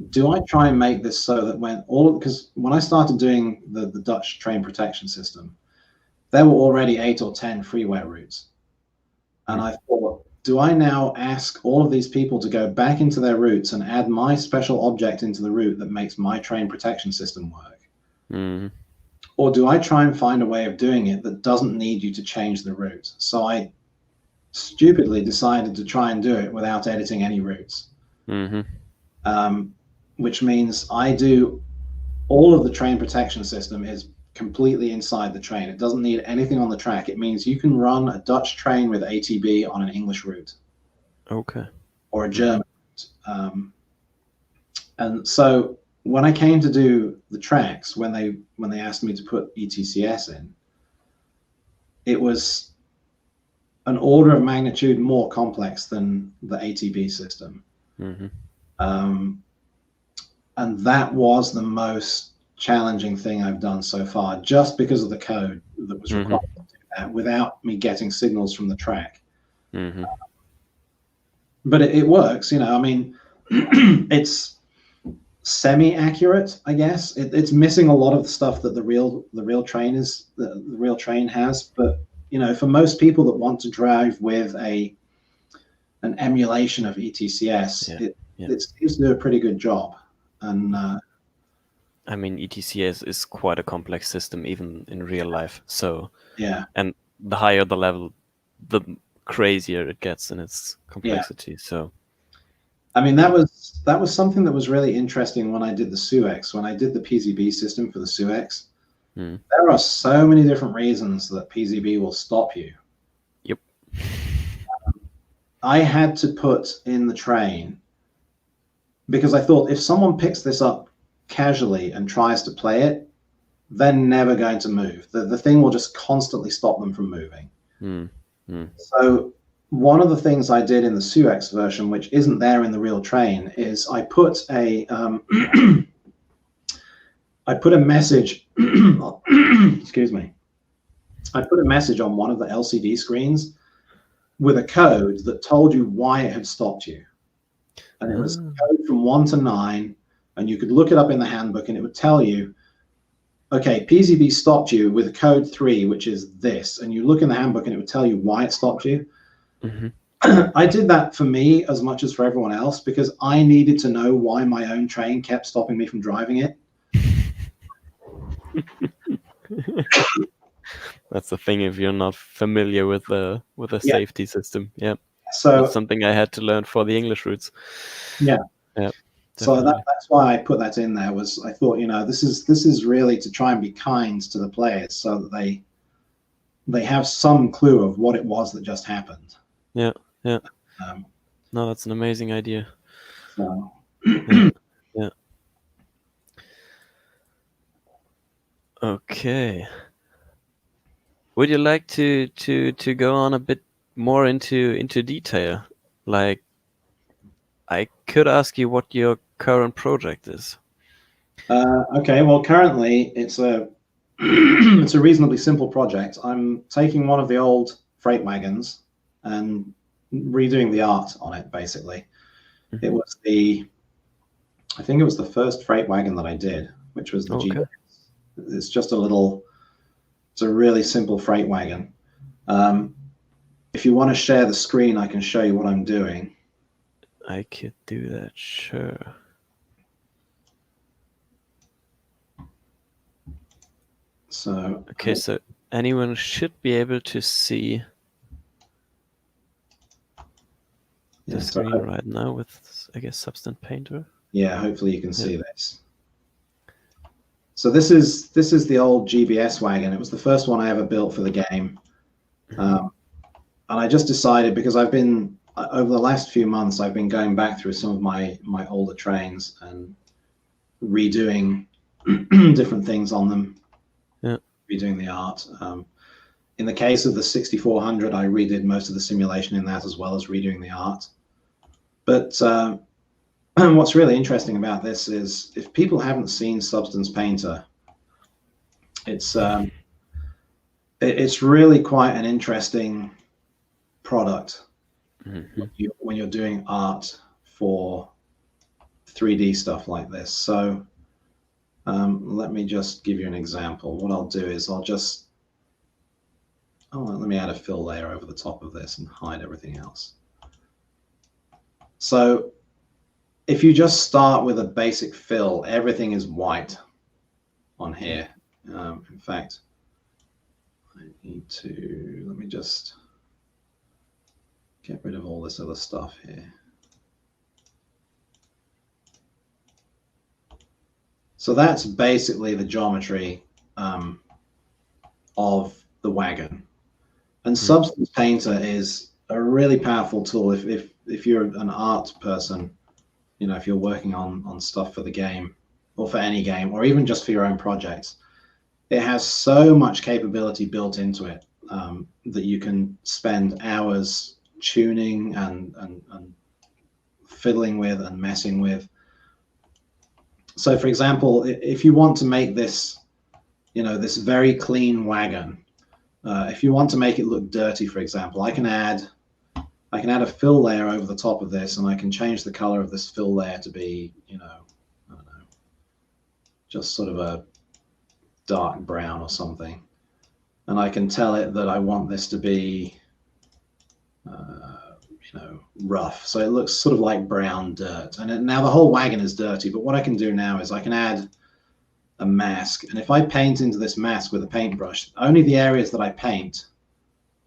do I try and make this so that because when I started doing the Dutch train protection system, there were already 8 or 10 freeware routes. And I thought, do I now ask all of these people to go back into their routes and add my special object into the route that makes my train protection system work? Mm-hmm. Or do I try and find a way of doing it that doesn't need you to change the route? So I stupidly decided to try and do it without editing any routes. Mm-hmm. Which means I do all of the train protection system is completely inside the train. It doesn't need anything on the track. It means you can run a Dutch train with ATB on an English route. Okay. Or a German route. And so when I came to do the tracks, when they asked me to put ETCS in, it was an order of magnitude more complex than the ATB system. Mm-hmm. And that was the most challenging thing I've done so far, just because of the code that was required to do that without me getting signals from the track. Mm-hmm. But it works, I mean, it's semi-accurate, I guess. It's missing a lot of the stuff that the real train has. But for most people that want to drive with an emulation of ETCS, it seems to do a pretty good job. And I mean, ETCS is quite a complex system, even in real life. So yeah, and the higher the level, the crazier it gets in its complexity. So I mean, that was something that was really interesting when I did the SUX, when I did the PZB system for the SUX. There are so many different reasons that PZB will stop you. Yep. I had to put in the train, because I thought if someone picks this up casually and tries to play it, they're never going to move. The thing will just constantly stop them from moving. So one of the things I did in the SUX version, which isn't there in the real train, is I put a message excuse me. I put a message on one of the LCD screens with a code that told you why it had stopped you. And it was code from 1 to 9, and you could look it up in the handbook, and it would tell you, okay, PZB stopped you with code 3, which is this. And you look in the handbook, and it would tell you why it stopped you. I did that for me as much as for everyone else, because I needed to know why my own train kept stopping me from driving it. That's the thing if you're not familiar with the safety system. Yeah. So that's something I had to learn for the English routes. Yeah. Yeah. So that's why I put that in there. Was I thought, this is really to try and be kind to the players, so that they have some clue of what it was that just happened. Yeah. Yeah. No, that's an amazing idea. So. Yeah. Okay. Would you like to go on a bit more into detail? Like, I could ask you what your current project is. Okay. Well, currently it's a it's a reasonably simple project. I'm taking one of the old freight wagons and redoing the art on it. Basically, it was I think it was the first freight wagon that I did, which was the GX. It's just a little It's a really simple freight wagon. If you want to share the screen, I can show you what I'm doing. I could do that, sure. So okay, so anyone should be able to see the screen right now with, I guess, Substance Painter. Yeah, hopefully you can see this. So this is the old GBS wagon. It was the first one I ever built for the game. And I just decided, because I've been, over the last few months, I've been going back through some of my older trains and redoing different things on them, redoing the art. In the case of the 6400, I redid most of the simulation in that, as well as redoing the art. But what's really interesting about this is, if people haven't seen Substance Painter, it's really quite an interesting product when you're doing art for 3D stuff like this. So let me just give you an example. What I'll do is let me add a fill layer over the top of this and hide everything else. So if you just start with a basic fill, everything is white on here. In fact, I need to, let me just get rid of all this other stuff here. So that's basically the geometry of the wagon. And Substance Painter is a really powerful tool if you're an art person, you know, if you're working on stuff for the game or for any game, or even just for your own projects. It has so much capability built into it that you can spend hours tuning and fiddling with and messing with. So for example, if you want to make this, you know, this very clean wagon, if you want to make it look dirty, for example, I can add a fill layer over the top of this, and I can change the color of this fill layer to be, you know, I don't know, just sort of a dark brown or something. And I can tell it that I want this to be, you know, rough. So it looks sort of like brown dirt. And now the whole wagon is dirty, but what I can do now is I can add a mask. And if I paint into this mask with a paintbrush, only the areas that I paint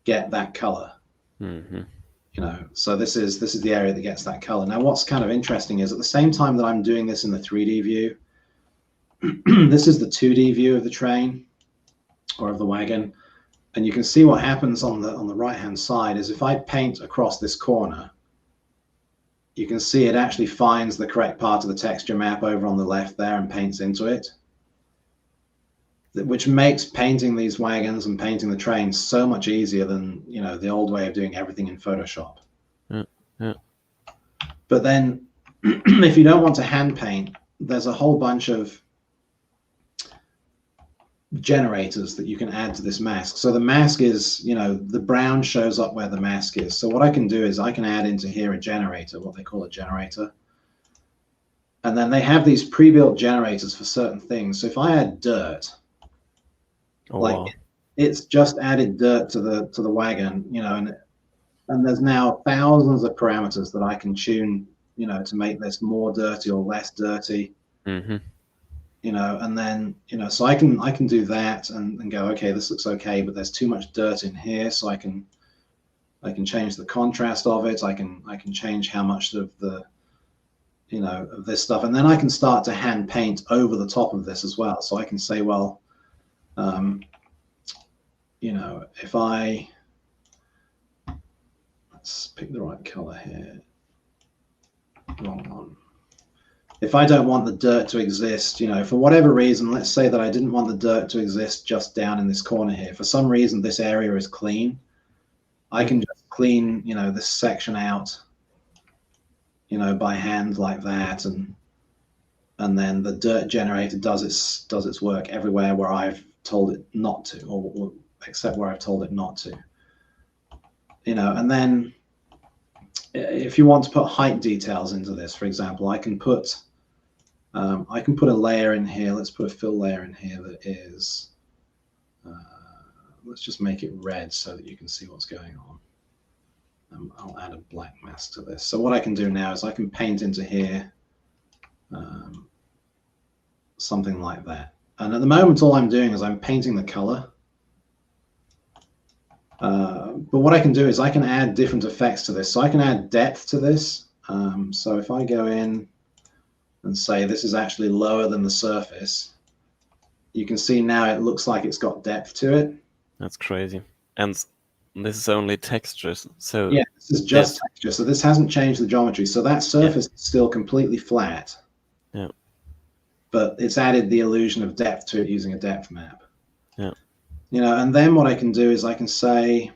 get that color. You know, so this is the area that gets that color. Now, what's kind of interesting is, at the same time that I'm doing this in the 3D view, this is the 2D view of the train or of the wagon, and you can see what happens on the right hand side is, if I paint across this corner, you can see it actually finds the correct part of the texture map over on the left there and paints into it, which makes painting these wagons and painting the trains so much easier than, you know, the old way of doing everything in Photoshop. But then if you don't want to hand paint, there's a whole bunch of generators that you can add to this mask. So the mask is, you know, the brown shows up where the mask is. So what I can do is I can add into here a generator, what they call a generator. And then they have these pre-built generators for certain things. So if I add dirt, it's just added dirt to the wagon, you know, and there's now thousands of parameters that I can tune, you know, to make this more dirty or less dirty. You know, and then, you know, so I can do that and go, okay, this looks okay, but there's too much dirt in here, so I can change the contrast of it. I can change how much of the, you know, of this stuff, and then I can start to hand paint over the top of this as well. So I can say, well, you know, if let's pick the right color here. Wrong one. If I don't want the dirt to exist, you know, for whatever reason, let's say that I didn't want the dirt to exist just down in this corner here. For some reason, this area is clean. I can just clean, you know, this section out, you know, by hand like that, and then the dirt generator does its work everywhere where I've told it not to, or except where I've told it not to. You know, and then if you want to put height details into this, for example, I can put a layer in here. Let's put a fill layer in here that is let's just make it red so that you can see what's going on. I'll add a black mask to this. So what I can do now is I can paint into here something like that. And at the moment, all I'm doing is I'm painting the color. But what I can do is I can add different effects to this. So I can add depth to this. So if I go in and say this is actually lower than the surface, you can see now it looks like it's got depth to it. That's crazy. And this is only textures. So yeah, this is just texture. So this hasn't changed the geometry. So that surface is still completely flat. Yeah. But it's added the illusion of depth to it using a depth map. Yeah. You know, and then what I can do is I can say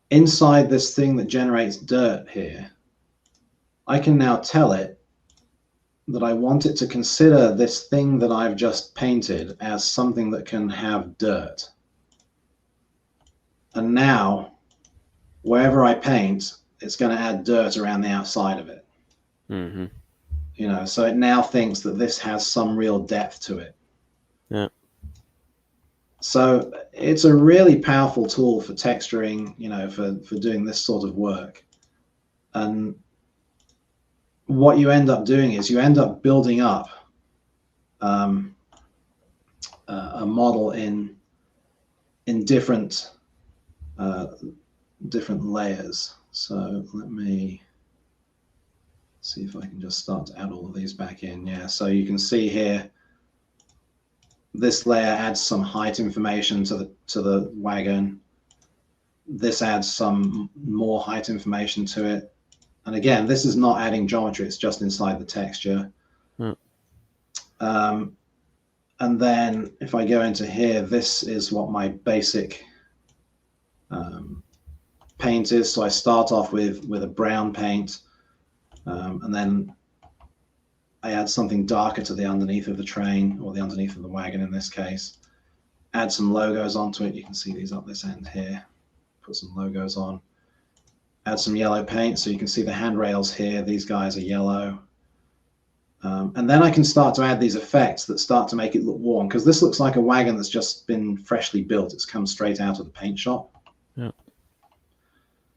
inside this thing that generates dirt here, I can now tell it that I want it to consider this thing that I've just painted as something that can have dirt. And now, wherever I paint, it's going to add dirt around the outside of it. Mm-hmm. You know, so it now thinks that this has some real depth to it. Yeah. So it's a really powerful tool for texturing, you know, for doing this sort of work. And what you end up doing is you end up building up a model in different different layers. So let me see if I can just start to add all of these back in. Yeah, so you can see here, this layer adds some height information to the wagon. This adds some more height information to it. And again, this is not adding geometry, it's just inside the texture. And then if I go into here, this is what my basic paint is. So I start off with a brown paint, and then I add something darker to the underneath of the train, or the underneath of the wagon in this case. Add some logos onto it. You can see these up this end here. Put some logos on. Add some yellow paint so you can see the handrails here. These guys are yellow. And then I can start to add these effects that start to make it look worn, because this looks like a wagon that's just been freshly built. It's come straight out of the paint shop. Yeah.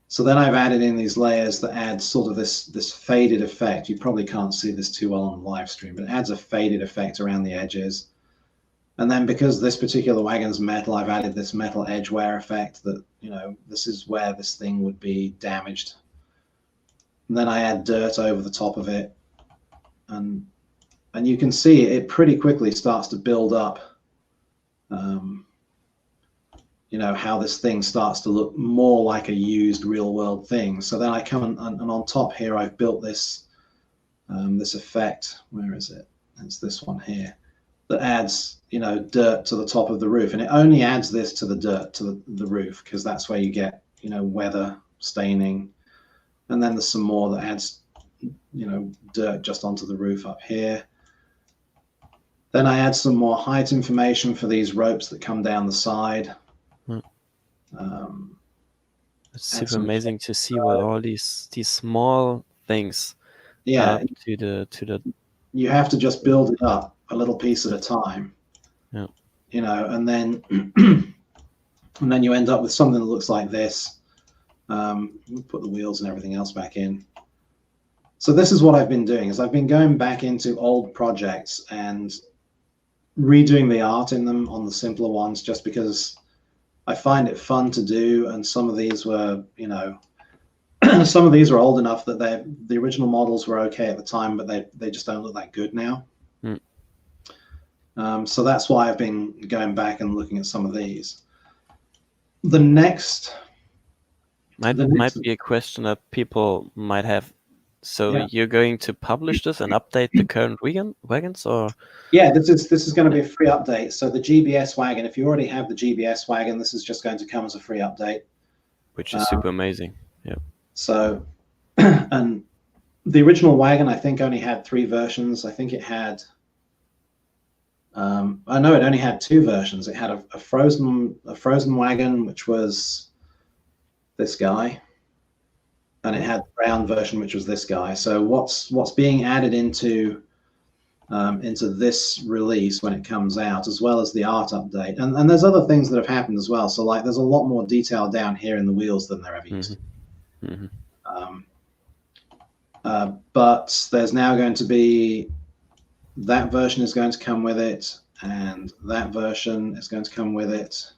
So then I've added in these layers that add sort of this faded effect. You probably can't see this too well on the live stream, but it adds a faded effect around the edges. And then because this particular wagon's metal, I've added this metal edge wear effect that, you know, this is where this thing would be damaged. And then I add dirt over the top of it. And you can see it pretty quickly starts to build up, you know, how this thing starts to look more like a used real world thing. So then I come and on top here, I've built this, this effect. Where is it? It's this one here that adds, you know, dirt to the top of the roof. And it only adds this to the dirt, to the roof, because that's where you get, you know, weather staining. And then there's some more that adds, you know, dirt just onto the roof up here. Then I add some more height information for these ropes that come down the side. It's super amazing to see what all these small things add to the. You have to just build it up a little piece at a time. Yeah. You know, and then and then you end up with something that looks like this. We'll put the wheels and everything else back in. So this is what I've been doing, is I've been going back into old projects and redoing the art in them on the simpler ones, just because I find it fun to do. And some of these were, you know, some of these are old enough that the original models were okay at the time, but they just don't look that good now. So that's why I've been going back and looking at some of these. The next might be a question that people might have. So you're going to publish this and update the current wagons, or? Yeah, this is going to be a free update. So the GBS wagon, if you already have the GBS wagon, this is just going to come as a free update. Which is super amazing. Yeah. So, and the original wagon, I think, only had 3 versions. I think it had, I know it only had 2 versions. It had a frozen wagon, which was this guy. And it had the brown version, which was this guy. So what's being added into into this release when it comes out, as well as the art update. And there's other things that have happened as well. So like there's a lot more detail down here in the wheels than there ever used to be. Mm-hmm. But there's now going to be, that version is going to come with it, and that version is going to come with it.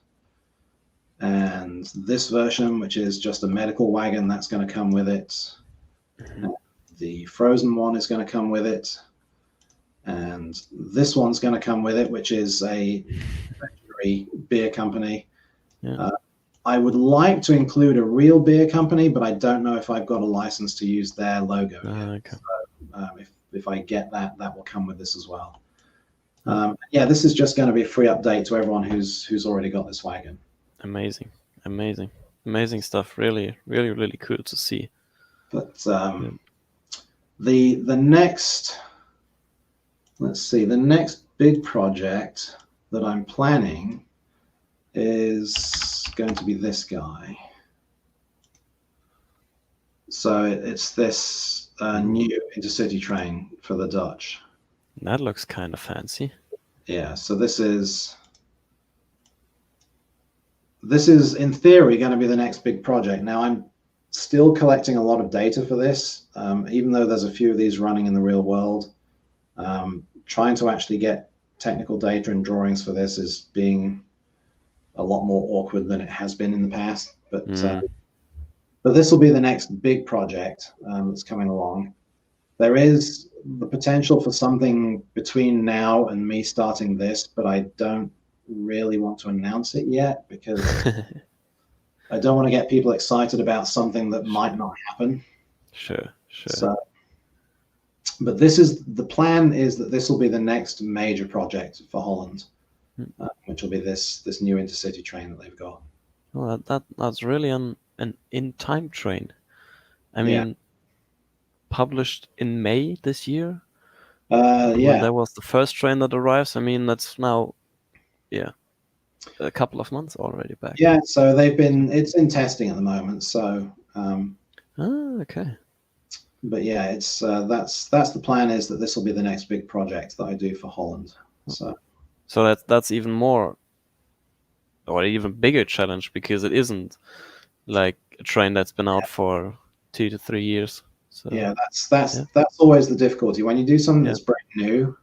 And this version, which is just a medical wagon, that's going to come with it. Mm-hmm. The frozen one is going to come with it. And this one's going to come with it, which is a legendary beer company. Yeah. I would like to include a real beer company, but I don't know if I've got a license to use their logo. Okay. So, if I get that, that will come with this as well. Yeah, this is just going to be a free update to everyone who's already got this wagon. Amazing stuff. Really cool to see. But the next, let's see, the next big project that I'm planning is going to be this guy. So it's this new intercity train for the Dutch. That looks kind of fancy. Yeah, so this is in theory going to be the next big project. Now I'm still collecting a lot of data for this, even though there's a few of these running in the real world. Trying to actually get technical data and drawings for this is being a lot more awkward than it has been in the past. But this will be the next big project that's coming along. There is the potential for something between now and me starting this, but I don't really want to announce it yet because I don't want to get people excited about something that might not happen. Sure. So, but the plan is that this will be the next major project for Holland, which will be this new intercity train that they've got. Well, that's really an in-time train. I mean, published in May this year. When there was the first train that arrives. I mean, that's now, a couple of months already back. Yeah, so it's in testing at the moment. So. Okay. But yeah, it's that's the plan, is that this will be the next big project that I do for Holland. So that's even more, or even bigger challenge, because it isn't like a train that's been out for 2 to 3 years. So yeah, that's always the difficulty when you do something that's brand new.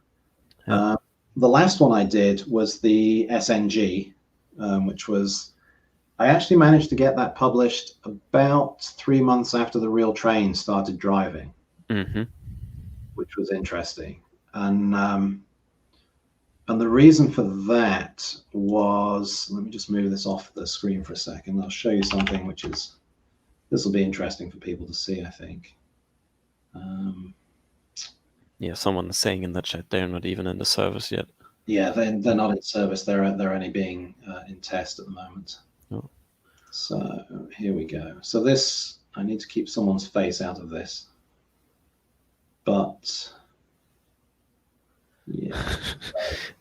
The last one I did was the SNG, which was, I actually managed to get that published about 3 months after the real train started driving, which was interesting. And the reason for that was, let me just move this off the screen for a second. I'll show you something this will be interesting for people to see, I think. Someone is saying in the chat they're not even in the service yet. Yeah, they're not in service. They're only being in test at the moment. Oh. So here we go. So this, I need to keep someone's face out of this. But yeah.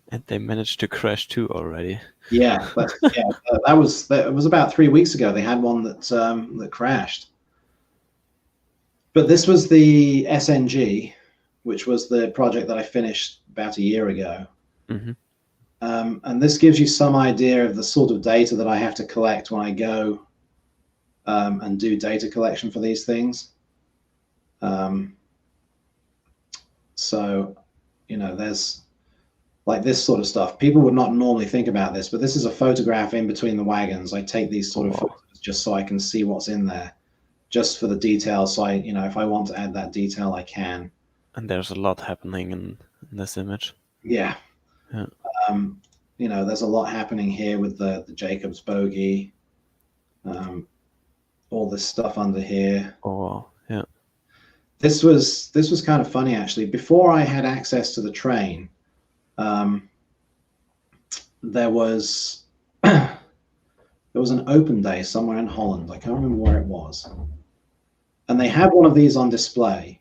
And they managed to crash too already. Yeah, it was about 3 weeks ago. They had one that crashed. But this was the SNG, which was the project that I finished about a year ago. And this gives you some idea of the sort of data that I have to collect when I go and do data collection for these things. So, there's like this sort of stuff. People would not normally think about this, but this is a photograph in between the wagons. I take these sort of photos just so I can see what's in there, just for the details. So if I want to add that detail, I can. And there's a lot happening in this image. Yeah. There's a lot happening here with the Jacobs bogie, all this stuff under here. Oh, yeah. This was kind of funny, actually. Before I had access to the train, there was an open day somewhere in Holland. I can't remember where it was, and they had one of these on display.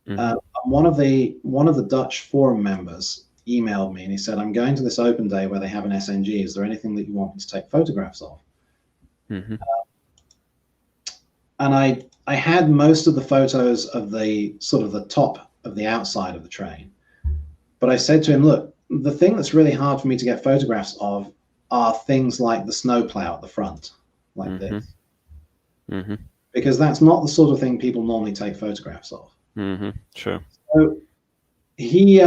One of the Dutch forum members emailed me and he said, "I'm going to this open day where they have an SNG. Is there anything that you want me to take photographs of?" And I had most of the photos of the sort of the top of the outside of the train, But I said to him, look, the thing that's really hard for me to get photographs of are things like the snowplow at the front, like this, because that's not the sort of thing people normally take photographs of. Sure. So he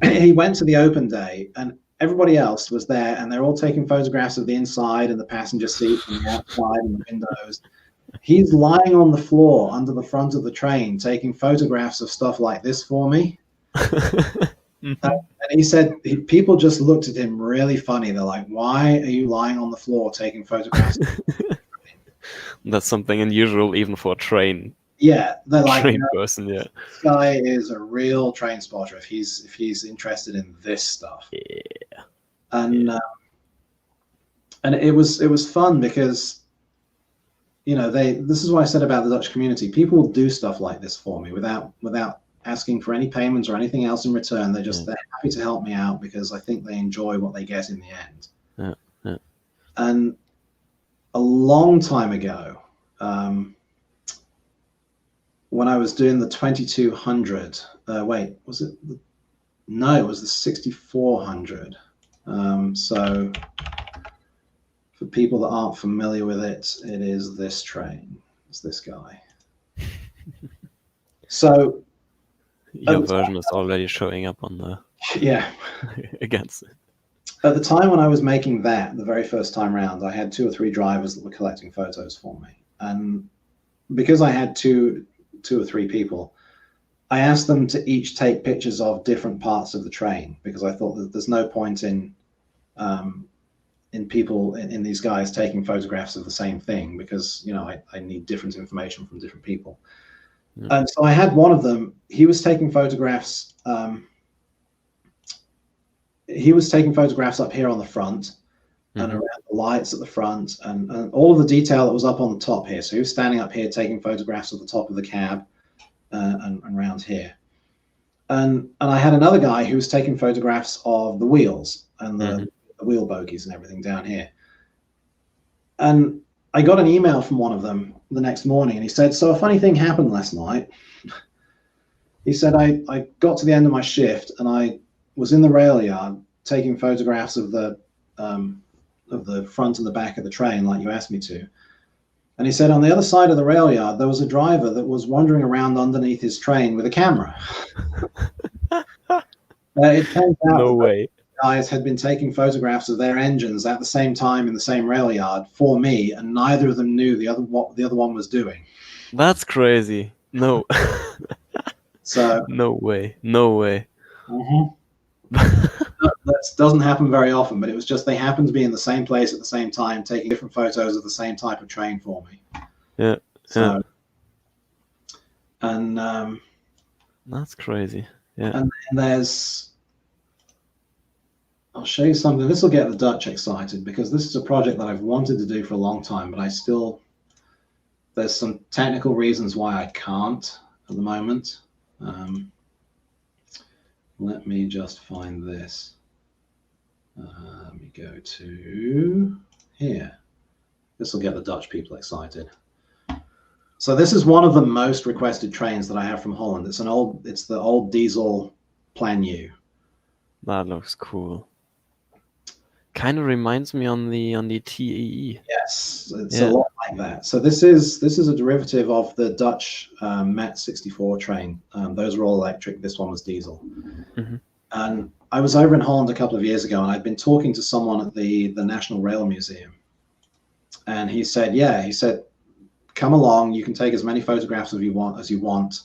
he went to the open day, and everybody else was there, and they're all taking photographs of the inside and the passenger seat and the outside and the windows. He's lying on the floor under the front of the train taking photographs of stuff like this for me. And he said people just looked at him really funny. They're like, why are you lying on the floor taking photographs? That's something unusual even for a train. Yeah, they're like, train person. Yeah, this guy is a real train spotter if he's interested in this stuff. Yeah. And it was fun because, you know, this is what I said about the Dutch community. People will do stuff like this for me without asking for any payments or anything else in return. They're happy to help me out because I think they enjoy what they get in the end. Yeah. And a long time ago, when I was doing the 2200, wait, was it? No, it was the 6400. So for people that aren't familiar with it, it is this train. It's this guy. So your version is already showing up on the against it. At the time when I was making that, the very first time round, I had 2 or 3 drivers that were collecting photos for me. And because I had two or three people, I asked them to each take pictures of different parts of the train, because I thought that there's no point in people, in these guys taking photographs of the same thing, because, you know, I need different information from different people. And so I had one of them, he was taking photographs. He was taking photographs up here on the front and around the lights at the front and all of the detail that was up on the top here. So he was standing up here taking photographs of the top of the cab and around here. And I had another guy who was taking photographs of the wheels and the wheel bogies and everything down here. And I got an email from one of them the next morning, and he said, so a funny thing happened last night. He said, I got to the end of my shift and I was in the rail yard taking photographs of the front and the back of the train like you asked me to. And he said on the other side of the rail yard, there was a driver that was wandering around underneath his train with a camera. It turns out no way. Guys had been taking photographs of their engines at the same time in the same rail yard for me, and neither of them knew what the other one was doing. That's crazy. No. So no way. That doesn't happen very often, but it was just they happened to be in the same place at the same time taking different photos of the same type of train for me. Yeah. So, and that's crazy. Yeah. And there's, I'll show you something. This will get the Dutch excited because this is a project that I've wanted to do for a long time, but there's some technical reasons why I can't at the moment. Let me just find this. Let me go to here. This will get the Dutch people excited. So this is one of the most requested trains that I have from Holland. It's the old diesel Plan U. That looks cool. Kind of reminds me on the TEE. Yes, it's a lot like that. So this is a derivative of the Dutch Met 64 train. Those were all electric. This one was diesel. And I was over in Holland a couple of years ago, and I'd been talking to someone at the National Rail Museum, and he said, come along. You can take as many photographs as you want.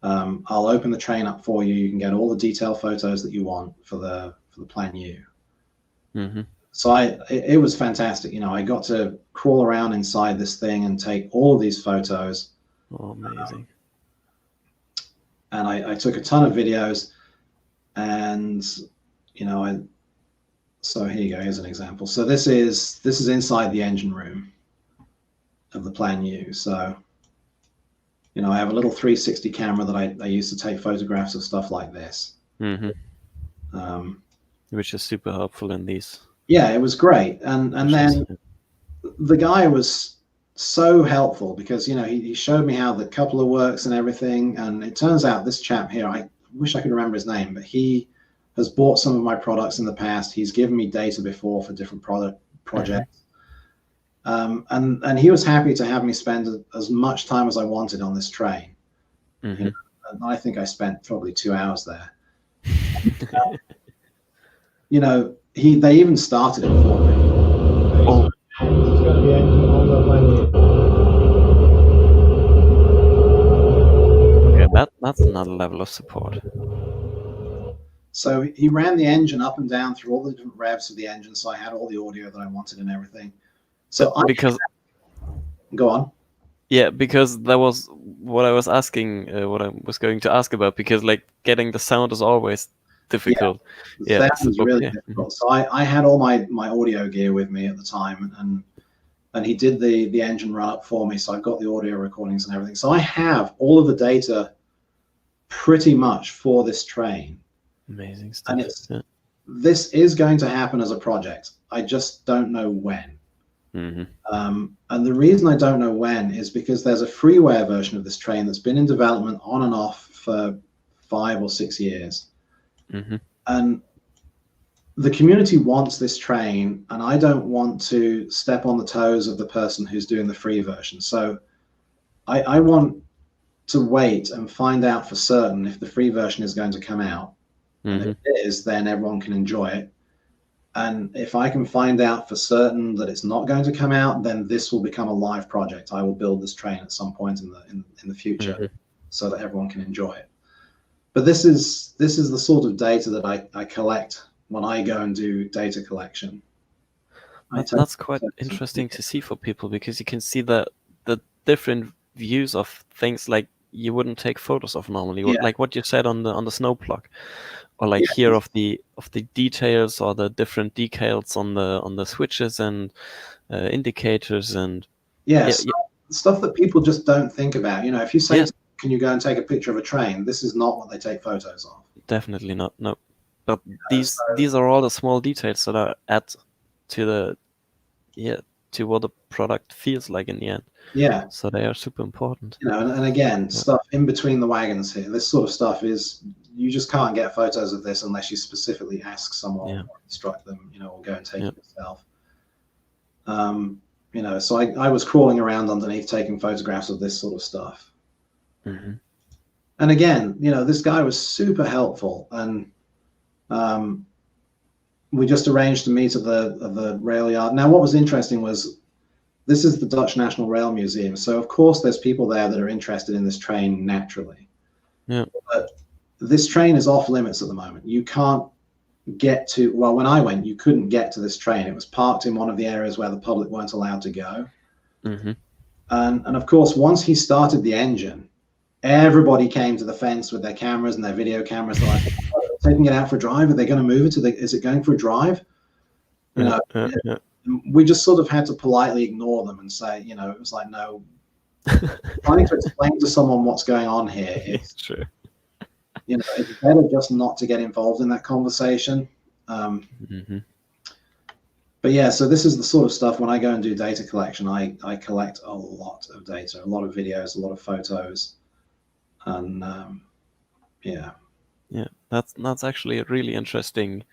I'll open the train up for you. You can get all the detailed photos that you want for the Plan U. So it was fantastic. You know, I got to crawl around inside this thing and take all of these photos. Oh, amazing. And I took a ton of videos, and, you know, so here you go. Here's an example. So this is inside the engine room of the Plan U. So, you know, I have a little 360 camera that I use to take photographs of stuff like this. Which is super helpful in these. Yeah, it was great. And then the guy was so helpful because, you know, he showed me how the coupler works and everything. And it turns out this chap here, I wish I could remember his name, but he has bought some of my products in the past. He's given me data before for different projects. And he was happy to have me spend as much time as I wanted on this train. You know, and I think I spent probably 2 hours there. You know, they even started it for me. Oh. It's going to be engine on the way. Okay, that's another level of support. So he ran the engine up and down through all the different revs of the engine, so I had all the audio that I wanted and everything. So go on. Yeah, because that was what I was asking, what I was going to ask about, because like getting the sound is always difficult. Yeah, that was really difficult. So I had all my audio gear with me at the time, and he did the engine run up for me, so I've got the audio recordings and everything. So I have all of the data pretty much for this train. Amazing stuff. And this is going to happen as a project. I just don't know when. And the reason I don't know when is because there's a freeware version of this train that's been in development on and off for 5 or 6 years. And the community wants this train, and I don't want to step on the toes of the person who's doing the free version. So I want to wait and find out for certain if the free version is going to come out. And if it is, then everyone can enjoy it. And if I can find out for certain that it's not going to come out, then this will become a live project. I will build this train at some point in the future so that everyone can enjoy it. But this is the sort of data that I collect when I go and do data collection. That's quite interesting to see for people, because you can see the different views of things like you wouldn't take photos of normally, like what you said on the snow block, or like here of the details or the different decals on the switches and indicators and stuff that people just don't think about. You know, if you say, can you go and take a picture of a train? This is not what they take photos of. Definitely not. No, but these are all the small details that are add to to what the product feels like in the end. Yeah. So they are super important. You know, and again, stuff in between the wagons here. This sort of stuff is, you just can't get photos of this unless you specifically ask someone or instruct them, you know, or go and take it yourself. You know, so I was crawling around underneath taking photographs of this sort of stuff. And again, you know, this guy was super helpful, and we just arranged to meet at the rail yard. Now, what was interesting was, this is the Dutch National Rail Museum, so of course there's people there that are interested in this train naturally. But this train is off limits at the moment. You can't get to, well, when I went, you couldn't get to this train. It was parked in one of the areas where the public weren't allowed to go. And of course, once he started the engine, everybody came to the fence with their cameras and their video cameras. They're like, taking it out for a drive? Are they going to move it? Is it going for a drive? You know, we just sort of had to politely ignore them and say, you know, it was like, no, trying to explain to someone what's going on here is true. You know, it's better just not to get involved in that conversation. But yeah, so this is the sort of stuff, when I go and do data collection, I collect a lot of data, a lot of videos, a lot of photos. And that's actually a really interesting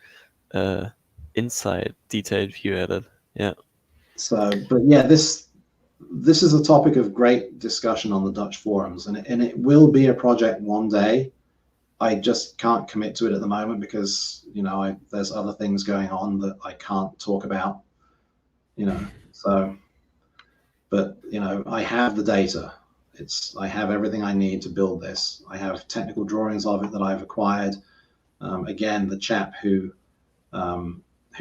insight, detailed view at it. So, but yeah, this is a topic of great discussion on the Dutch forums, and it will be a project one day. I just can't commit to it at the moment because, you know, there's other things going on that I can't talk about, you know. So, but you know, I have the data. I have everything I need to build this. I have technical drawings of it that I've acquired. Again, the chap who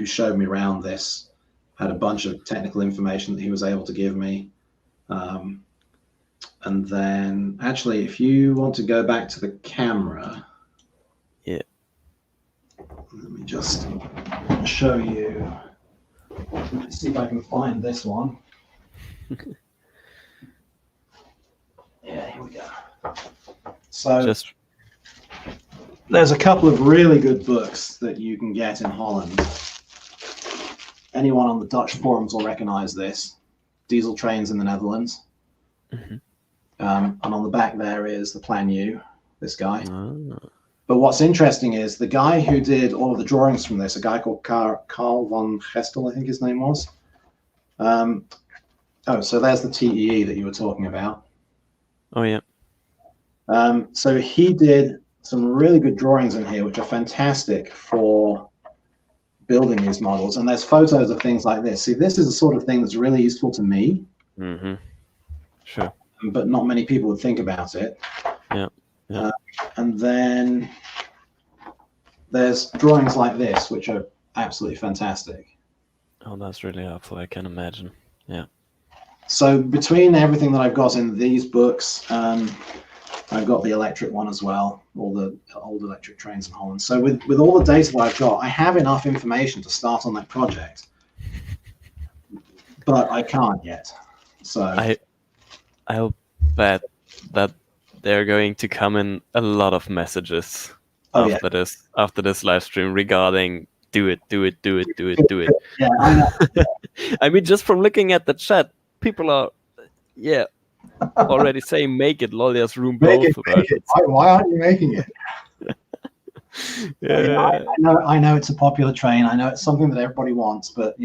showed me around this had a bunch of technical information that he was able to give me. And then actually, if you want to go back to the camera, let me just show you. Let's see if I can find this one. Yeah, here we go. So there's a couple of really good books that you can get in Holland. Anyone on the Dutch forums will recognize this. diesel trains in the Netherlands. Mhm. And on the back there is the Plan U, this guy. Ah. But what's interesting is the guy who did all of the drawings from this, a guy called Carl von Gestel, I think his name was. So there's the TEE that you were talking about. Oh yeah. So he did some really good drawings in here, which are fantastic for building these models. And there's photos of things like this. See, this is the sort of thing that's really useful to me. Mm-hmm. Sure. But not many people would think about it. Yeah. Yeah. And then there's drawings like this, which are absolutely fantastic. Oh, that's really helpful. I can imagine. Yeah. So between everything that I've got in these books, I've got the electric one as well, all the old electric trains in Holland. So with all the data that I've got, I have enough information to start on that project, but I can't yet. So I'll bet that they're going to come in a lot of messages after this live stream regarding do it. Yeah, I know. I mean, just from looking at the chat, people are already saying make it. Lol, there's room both. Make it. Why aren't you making it? Yeah. I know it's a popular train. I know it's something that everybody wants, but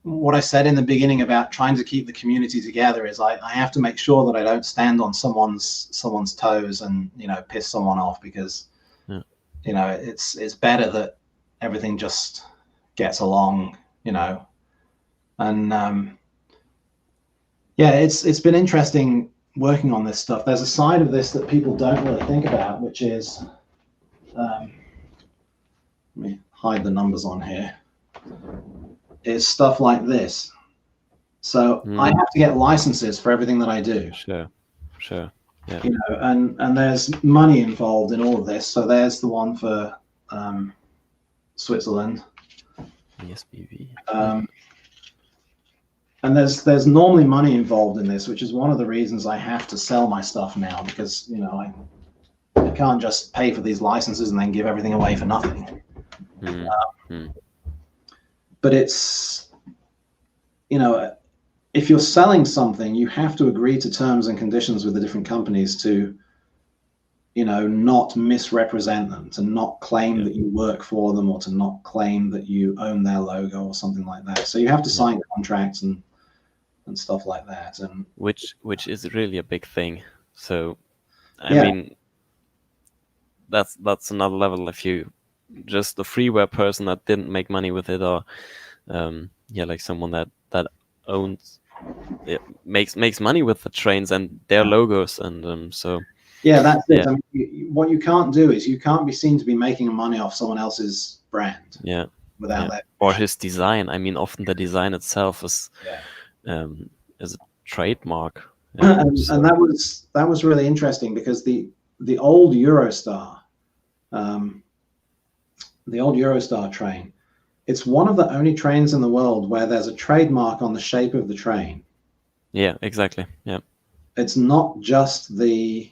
what I said in the beginning about trying to keep the community together is I have to make sure that I don't stand on someone's toes and piss someone off, because it's better that everything just gets along, and it's been interesting working on this stuff. There's a side of this that people don't really think about, which is let me hide the numbers on here, is stuff like this. So I have to get licenses for everything that I do. Sure. Yeah. And there's money involved in all of this. So there's the one for Switzerland. ESBV. And there's normally money involved in this, which is one of the reasons I have to sell my stuff now, because I can't just pay for these licenses and then give everything away for nothing. But it's, if you're selling something, you have to agree to terms and conditions with the different companies to, not misrepresent them, to not claim that you work for them, or to not claim that you own their logo or something like that. So you have to sign contracts and stuff like that. And which is really a big thing. So, I mean, that's another level. If you just a freeware person that didn't make money with it, or like someone that owns makes money with the trains and their logos, and so that's it. I mean, what you can't do is you can't be seen to be making money off someone else's brand without that, or his design. I mean, often the design itself is a trademark. And that was really interesting, because the old Eurostar, train, it's one of the only trains in the world where there's a trademark on the shape of the train. Yeah, exactly. Yeah. It's not just the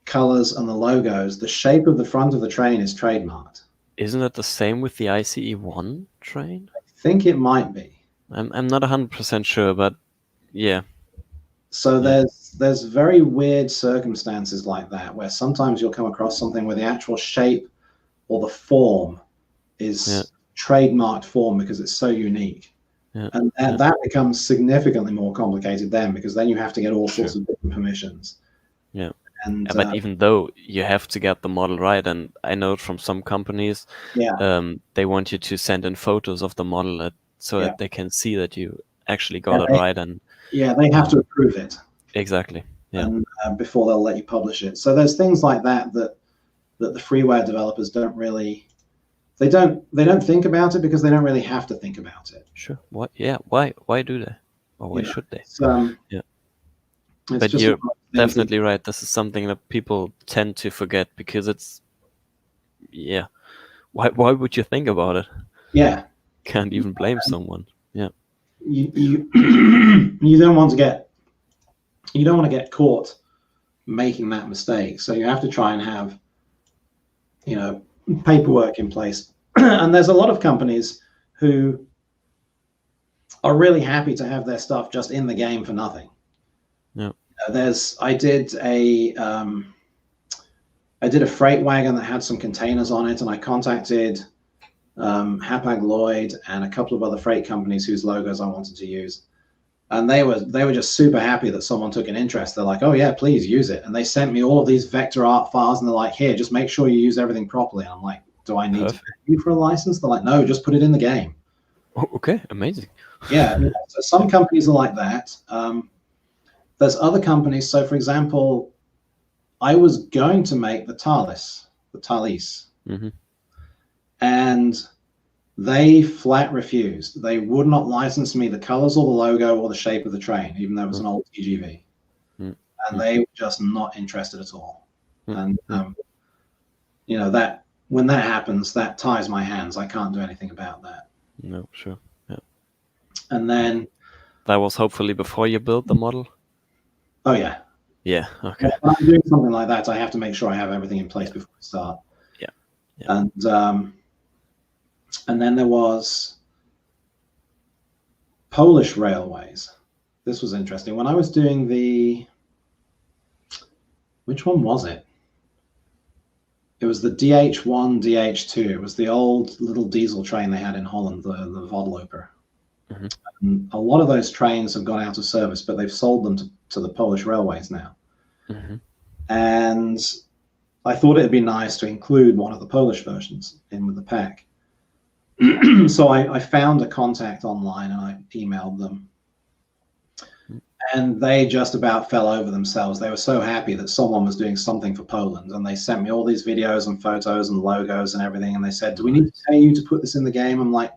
colors and the logos. The shape of the front of the train is trademarked. Isn't it the same with the ICE1 train? I think it might be. I'm not 100% sure, but yeah. So there's very weird circumstances like that, where sometimes you'll come across something where the actual shape or the form is trademarked form because it's so unique. And that becomes significantly more complicated then, because then you have to get all sorts of different permissions. But even though you have to get the model right, and I know from some companies, they want you to send in photos of the model so that they can see that you actually got it right. And they have to approve it. Exactly. Yeah. And before they'll let you publish it. So there's things like that the freeware developers don't really. They don't think about it because they don't really have to think about it. Sure. What? Yeah. Why do they? Or why should they? But you're definitely right. This is something that people tend to forget, because it's why would you think about it? Yeah. Can't even blame someone. Yeah. You don't want to get caught making that mistake. So you have to try and have paperwork in place. And there's a lot of companies who are really happy to have their stuff just in the game for nothing. Yeah. I did a freight wagon that had some containers on it, and I contacted Hapag-Lloyd and a couple of other freight companies whose logos I wanted to use. And they were just super happy that someone took an interest. They're like, oh yeah, please use it. And they sent me all of these vector art files, and they're like, here, just make sure you use everything properly. And I'm like, do I need to pay you for a license? They're like, no, just put it in the game. Oh, okay, amazing. Yeah, so some companies are like that. There's other companies. So for example, I was going to make the Thalys, Mm-hmm. and they flat refused. They would not license me the colors or the logo or the shape of the train, even though it was an old TGV. Mm. And they were just not interested at all. Mm. And you know, that when that happens, that ties my hands. I can't do anything about that. No, sure. Yeah. And then that was hopefully before you built the model. Oh yeah. Yeah. Okay. When I'm doing something like that, I have to make sure I have everything in place before I start. Yeah. Yeah. And then there was Polish Railways. This was interesting. When I was doing which one was it? It was the DH1, DH2. It was the old little diesel train they had in Holland, the Vodloper. Mm-hmm. And a lot of those trains have gone out of service, but they've sold them to the Polish Railways now. Mm-hmm. And I thought it'd be nice to include one of the Polish versions in with the pack. So I found a contact online and I emailed them. And they just about fell over themselves. They were so happy that someone was doing something for Poland. And they sent me all these videos and photos and logos and everything. And they said, do we need to pay you to put this in the game? I'm like,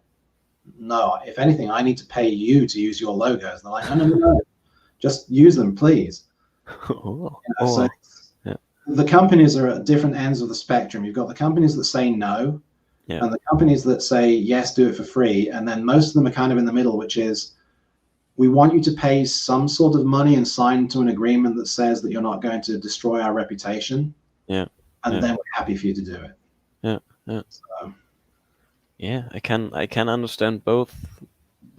no, if anything, I need to pay you to use your logos. They're like, no. Just use them, please. Oh, So yeah. The companies are at different ends of the spectrum. You've got the companies that say no, yeah. and the companies that say, yes, do it for free. And then most of them are kind of in the middle, which is, we want you to pay some sort of money and sign to an agreement that says that you're not going to destroy our reputation. Yeah. And then we're happy for you to do it. Yeah. Yeah. So, yeah, I can understand both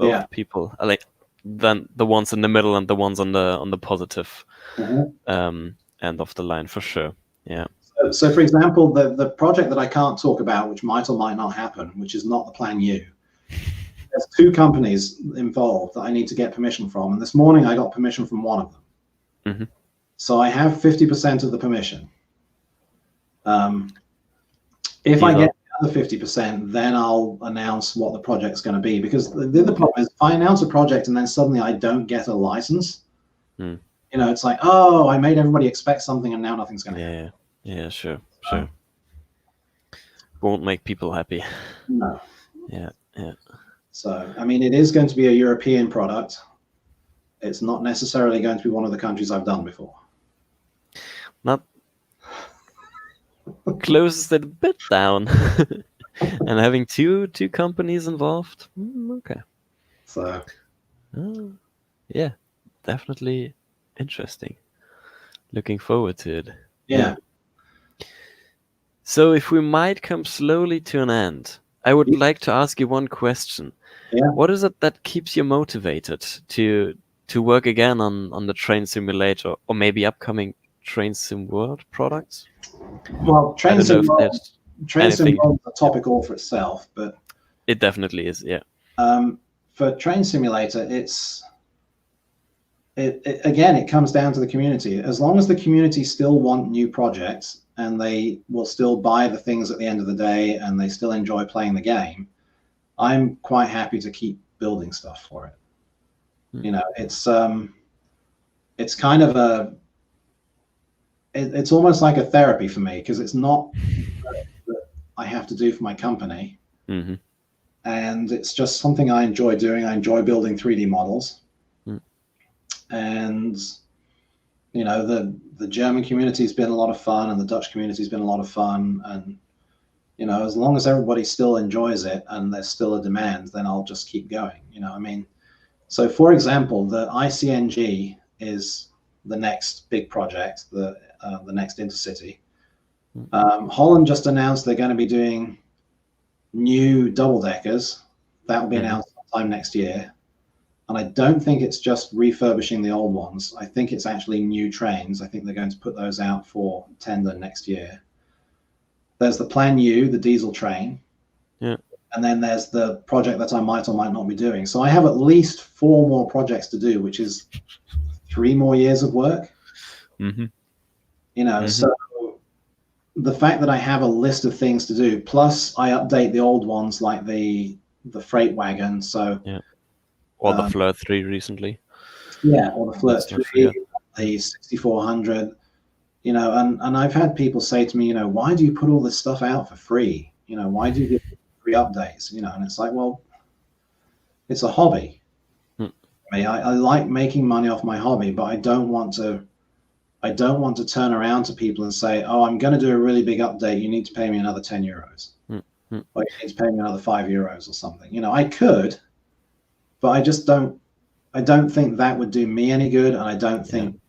yeah. people. I like then the ones in the middle and the ones on the positive end of the line for sure. Yeah. So for example, the project that I can't talk about, which might or might not happen, which is not the Plan U. There's two companies involved that I need to get permission from, and this morning I got permission from one of them. Mm-hmm. So I have 50% of the permission. If I get the other 50%, then I'll announce what the project's going to be. Because the other problem is, if I announce a project and then suddenly I don't get a license, you know, it's like, oh, I made everybody expect something, and now nothing's going to happen. Yeah, sure. Won't make people happy. No. Yeah. So, I mean, it is going to be a European product. It's not necessarily going to be one of the countries I've done before. Not closes it a bit down. And having two companies involved. Okay. So, yeah, definitely interesting. Looking forward to it. Yeah. So if we might come slowly to an end, I would like to ask you one question. Yeah. What is it that keeps you motivated to work again on the train simulator or maybe upcoming Train Sim World products? Well, Train Sim World is a topic all for itself, but it definitely is. Yeah. For Train Simulator, it comes down to the community. As long as the community still want new projects and they will still buy the things at the end of the day and they still enjoy playing the game, I'm quite happy to keep building stuff for it. You know, it's kind of it's almost like a therapy for me, because it's not that I have to do for my company. Mm-hmm. And it's just something I enjoy doing. I enjoy building 3D models. And, you know, the German community has been a lot of fun, and the Dutch community has been a lot of fun. And, you know, as long as everybody still enjoys it and there's still a demand, then I'll just keep going. You know, I mean, so for example, the ICNG is the next big project, the next Intercity. Holland just announced they're going to be doing new double-deckers. That will be announced sometime next year. And I don't think it's just refurbishing the old ones. I think it's actually new trains. I think they're going to put those out for tender next year. There's the Plan U, the diesel train. Yeah. And then there's the project that I might or might not be doing. So I have at least 4 more projects to do, which is 3 more years of work. Mm-hmm. You know, so the fact that I have a list of things to do, plus I update the old ones like the freight wagon. So yeah, or the Flirt 3 recently. Yeah, or the Flirt 3, the 6400. You know, and I've had people say to me, you know, why do you put all this stuff out for free? You know, why do you give free updates? You know, and it's like, well, it's a hobby. I like making money off my hobby, but I don't want to turn around to people and say, oh, I'm going to do a really big update. You need to pay me another 10 euros. Or you need to pay me another 5 euros or something. You know, I could, but I just don't. I don't think that would do me any good, and I don't think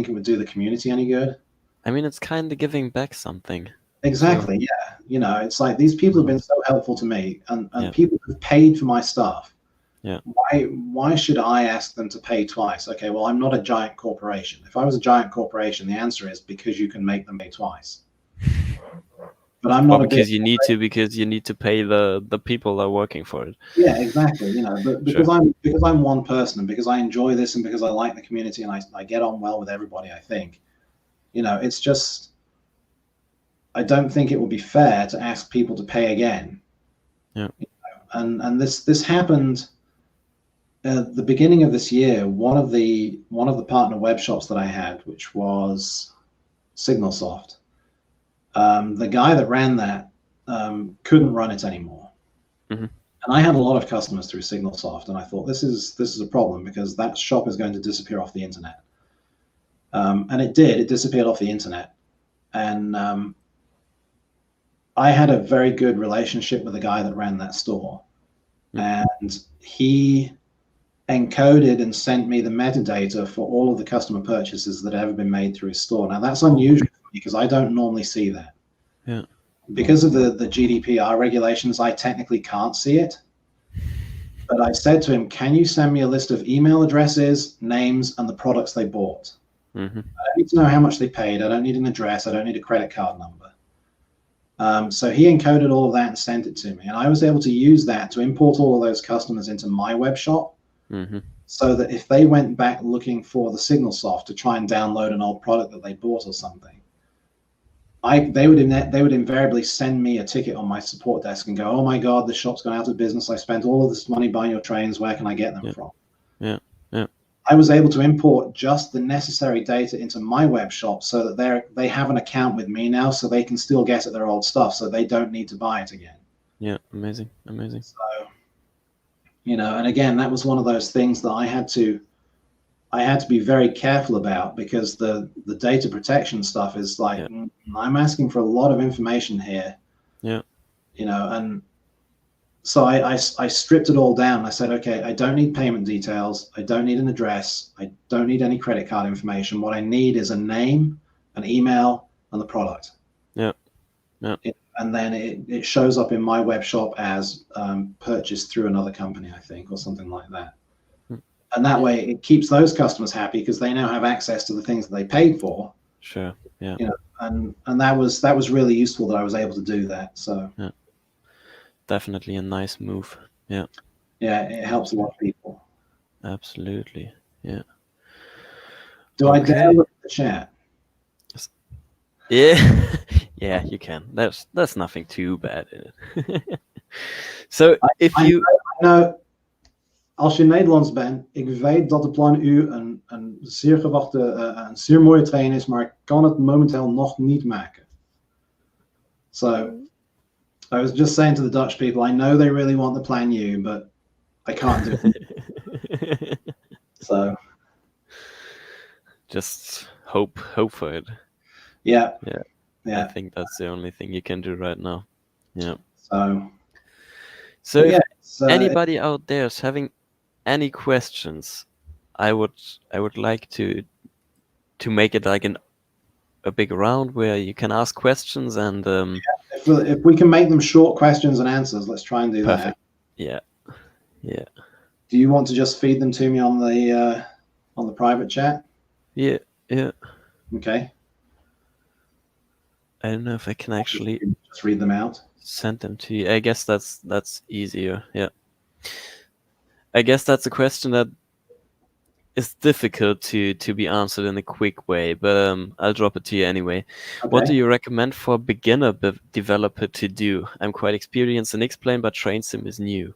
it would do the community any good. I mean, it's kind of giving back something. Exactly. So, yeah. You know, it's like these people have been so helpful to me, and people have paid for my stuff. Yeah. Why should I ask them to pay twice? Okay, well, I'm not a giant corporation. If I was a giant corporation, the answer is because you can make them pay twice. But I'm not because you need to pay the people that are working for it. Yeah, exactly. You know, but because I'm one person, and because I enjoy this, and because I like the community, and I get on well with everybody, I think, you know, it's just, I don't think it would be fair to ask people to pay again. Yeah. You know, and this happened at the beginning of this year. One of the partner web shops that I had, which was Signalsoft. The guy that ran that couldn't run it anymore. And I had a lot of customers through Signalsoft, and I thought this is a problem because that shop is going to disappear off the internet. And it did. It disappeared off the internet. And I had a very good relationship with the guy that ran that store. And he encoded and sent me the metadata for all of the customer purchases that have ever been made through his store. Now, that's unusual because I don't normally see that. Yeah. Because of the GDPR regulations, I technically can't see it. But I said to him, can you send me a list of email addresses, names, and the products they bought? I don't need to know how much they paid. I don't need an address. I don't need a credit card number. So he encoded all of that and sent it to me. And I was able to use that to import all of those customers into my web shop. So that if they went back looking for the Signalsoft to try and download an old product that they bought or something, they would invariably send me a ticket on my support desk and go, oh my God, the shop's gone out of business. I spent all of this money buying your trains. Where can I get them from? Yeah. I was able to import just the necessary data into my web shop so that they have an account with me now, so they can still get at their old stuff, so they don't need to buy it again. Yeah, amazing. So, you know, and again, that was one of those things that I had to be very careful about, because the data protection stuff is like, I'm asking for a lot of information here. Yeah. You know, and so I stripped it all down. I said, okay, I don't need payment details. I don't need an address. I don't need any credit card information. What I need is a name, an email, and the product. Yeah. And then it shows up in my web shop as purchased through another company, I think, or something like that. And that way it keeps those customers happy because they now have access to the things that they paid for. Sure. Yeah. You know, and that was really useful that I was able to do that. So yeah. Definitely a nice move. Yeah. Yeah, it helps a lot of people. Absolutely. Yeah. Do I dare look at the chat? Yeah. Yeah, you can. That's nothing too bad in it. So I know, als je Nederlands bent, ik weet dat de Plan U een zeer gewachte, een zeer mooie trein is, maar ik kan het momenteel nog niet maken. So I was just saying to the Dutch people, I know they really want the Plan U, but I can't do it. So just hope for it. Yeah. I think that's the only thing you can do right now. Yeah. So if anybody out there is having any questions, I would like to make it like a big round where you can ask questions and if we can make them short questions and answers, let's try and do perfect. that. Yeah. Do you want to just feed them to me on the private chat? Yeah. Okay. I don't know if I can actually just read them out. send them to you. I guess that's easier. Yeah. I guess that's a question that is difficult to be answered in a quick way, but I'll drop it to you anyway. Okay. What do you recommend for a beginner developer to do? I'm quite experienced in Explain, but TrainSim is new.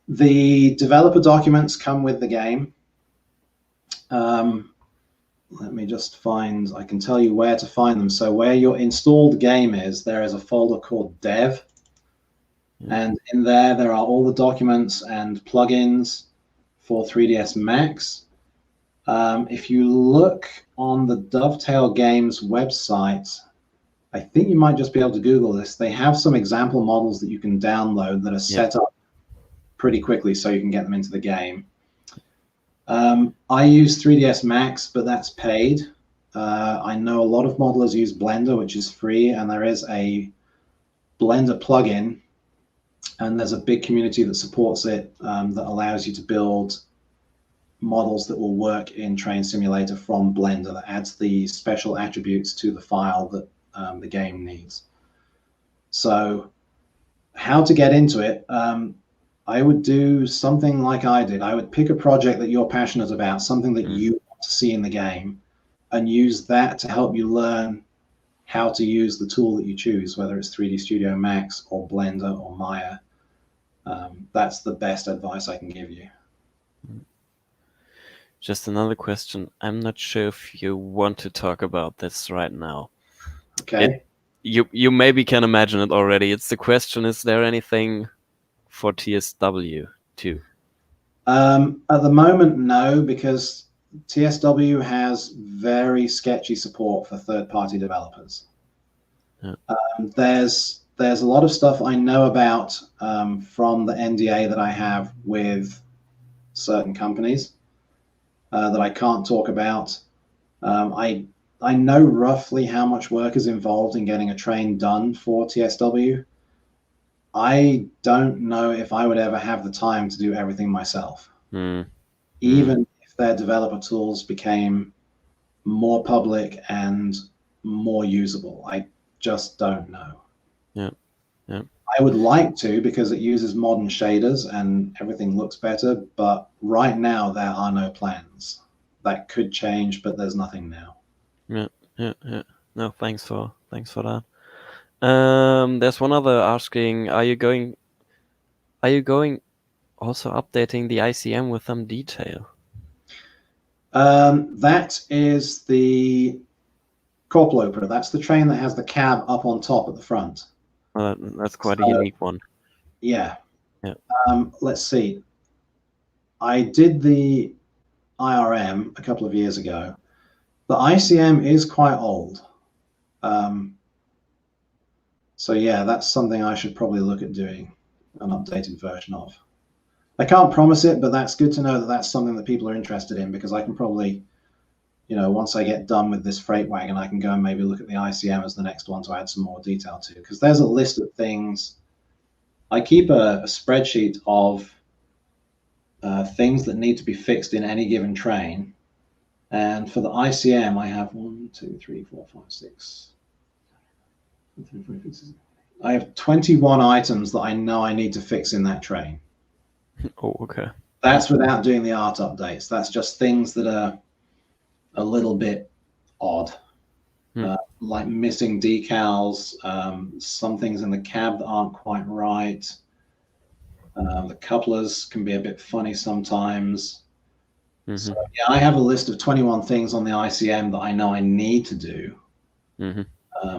The developer documents come with the game. Let me just find, I can tell you where to find them. So where your installed game is, there is a folder called dev. And in there are all the documents and plugins for 3ds Max. If you look on the Dovetail Games website, I think you might just be able to Google this. They have some example models that you can download that are set up pretty quickly so you can get them into the game. I use 3ds Max, but that's paid. I know a lot of modelers use Blender, which is free, and there is a Blender plugin, and there's a big community that supports it that allows you to build models that will work in Train Simulator from Blender, that adds the special attributes to the file that the game needs. So how to get into it? I would do something like I did. I would pick a project that you're passionate about, something that you want to see in the game, and use that to help you learn how to use the tool that you choose, whether it's 3D Studio Max or Blender or Maya. That's the best advice I can give you. Just another question. I'm not sure if you want to talk about this right now. Okay. You maybe can imagine it already. It's the question, is there anything for TSW too? At the moment, no, because TSW has very sketchy support for third-party developers. Yeah. There's a lot of stuff I know about from the NDA that I have with certain companies that I can't talk about. I know roughly how much work is involved in getting a train done for TSW. I don't know if I would ever have the time to do everything myself. Even if their developer tools became more public and more usable. I just don't know. Yeah. I would like to, because it uses modern shaders and everything looks better, but right now there are no plans. That could change, but there's nothing now. Yeah. No, thanks for that. There's one other asking, are you going also updating the ICM with some detail? That is the Corploper. That's the train that has the cab up on top at the front. That's quite a unique one. Yeah. Yeah. Let's see. I did the IRM a couple of years ago. The ICM is quite old. So yeah, that's something I should probably look at doing an updated version of. I can't promise it, but that's good to know that that's something that people are interested in, because I can probably, once I get done with this freight wagon, I can go and maybe look at the ICM as the next one to add some more detail to, because there's a list of things. I keep a spreadsheet of things that need to be fixed in any given train. And for the ICM, I have 1, 2, 3, 4, 5, 6. I have 21 items that I know I need to fix in that train. Oh, okay. That's without doing the art updates. That's just things that are a little bit odd, like missing decals, some things in the cab that aren't quite right. The couplers can be a bit funny sometimes. So yeah, I have a list of 21 things on the ICM that I know I need to do.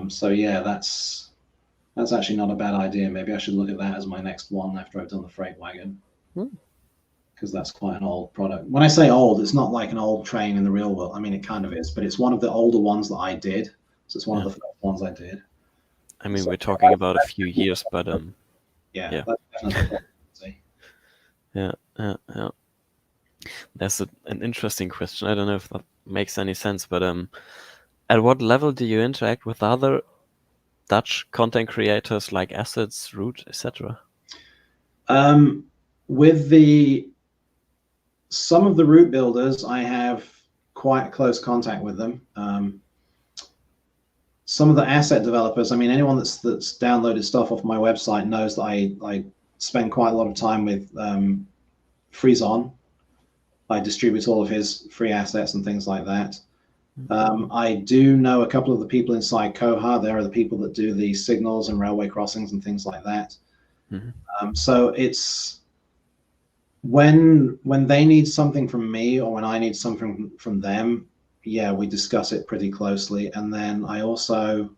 So yeah, that's actually not a bad idea. Maybe I should look at that as my next one after I've done the freight wagon, because that's quite an old product. When I say old, it's not like an old train in the real world. I mean, it kind of is, but it's one of the older ones that I did. So it's one of the first ones I did. I mean, we're talking about a few years, but yeah. That's definitely yeah. That's an interesting question. I don't know if that makes any sense, but at what level do you interact with other Dutch content creators like Assets, Root, etc.? with some of the route builders, I have quite close contact with them. Some of the asset developers, I mean, anyone that's downloaded stuff off my website knows that I spend quite a lot of time with Freezon. I distribute all of his free assets and things like that. I do know a couple of the people inside Koha. There are the people that do the signals and railway crossings and things like that. So it's when they need something from me or when I need something from them, yeah, we discuss it pretty closely. And then I also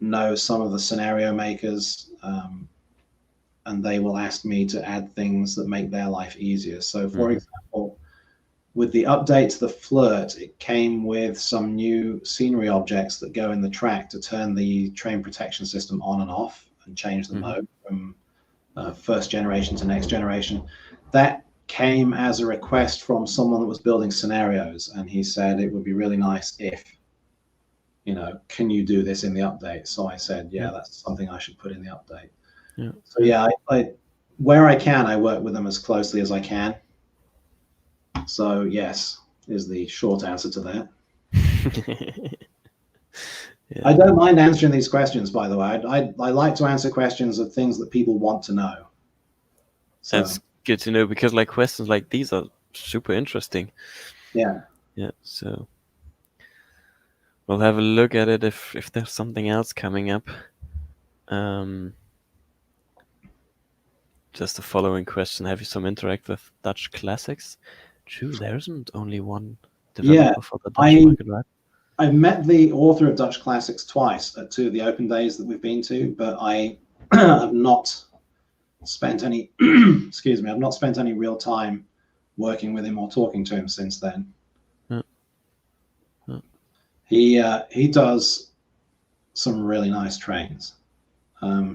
know some of the scenario makers, and they will ask me to add things that make their life easier. So for example, with the update to the Flirt, it came with some new scenery objects that go in the track to turn the train protection system on and off and change the mode from first generation to next generation. That came as a request from someone that was building scenarios, and he said it would be really nice if, can you do this in the update? So I said, yeah, that's something I should put in the update. So yeah, I where I can, I work with them as closely as I can. So yes, is the short answer to that. I don't mind answering these questions, by the way. I like to answer questions of things that people want to know. So, that's good to know, because like questions like these are super interesting. Yeah. So we'll have a look at it if there's something else coming up. Just the following question: have you some interact with Dutch classics? True, there isn't only one developer for the Dutch market, right? I've met the author of Dutch Classics twice at 2 of the open days that we've been to, but I have not spent any excuse me, I've not spent any real time working with him or talking to him since then. He does some really nice trains.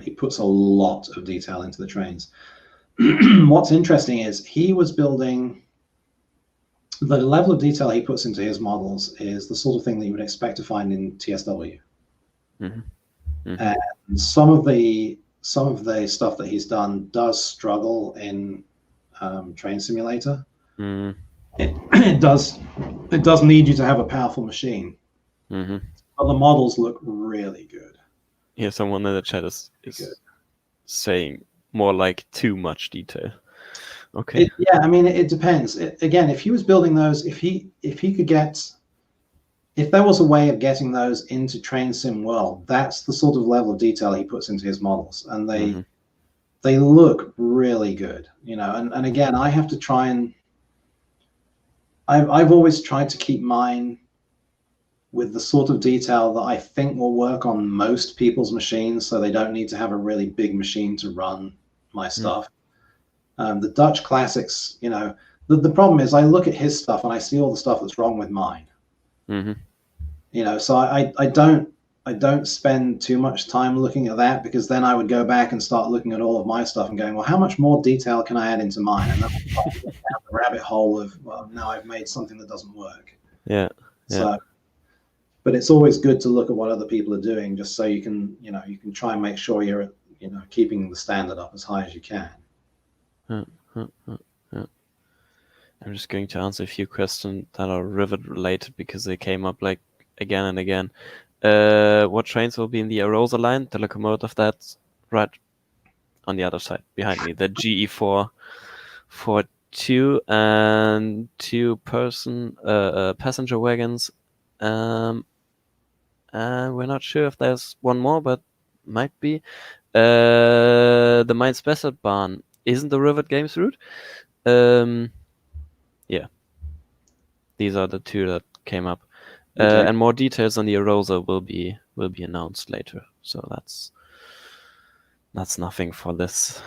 He puts a lot of detail into the trains. What's interesting is he was building, the level of detail he puts into his models is the sort of thing that you would expect to find in TSW. And some of the stuff that he's done does struggle in Train Simulator. It does need you to have a powerful machine, but the models look really good. Yeah, someone in the chat is saying more like too much detail. Okay. Yeah, I mean, it depends. Again, if he was building those, if there was a way of getting those into Train Sim World, that's the sort of level of detail he puts into his models, and they look really good, And again, I have to try and I've always tried to keep mine with the sort of detail that I think will work on most people's machines, so they don't need to have a really big machine to run my stuff. The Dutch classics, the problem is I look at his stuff and I see all the stuff that's wrong with mine. So I don't spend too much time looking at that, because then I would go back and start looking at all of my stuff and going, well, how much more detail can I add into mine? And then I'll get down the rabbit hole of, well, now I've made something that doesn't work. So, but it's always good to look at what other people are doing, just so you can try and make sure you're, keeping the standard up as high as you can. I'm just going to answer a few questions that are rivet related, because they came up like again and again. What trains will be in the Arosa line? The locomotive that's right on the other side behind me, the GE4 2 and 2 passenger wagons. We're not sure if there's one more, but might be. The Mainz-Bessert-Bahn isn't the Rivet Games route. Yeah, these are the 2 that came up. And more details on the Arosa will be announced later. So that's nothing for this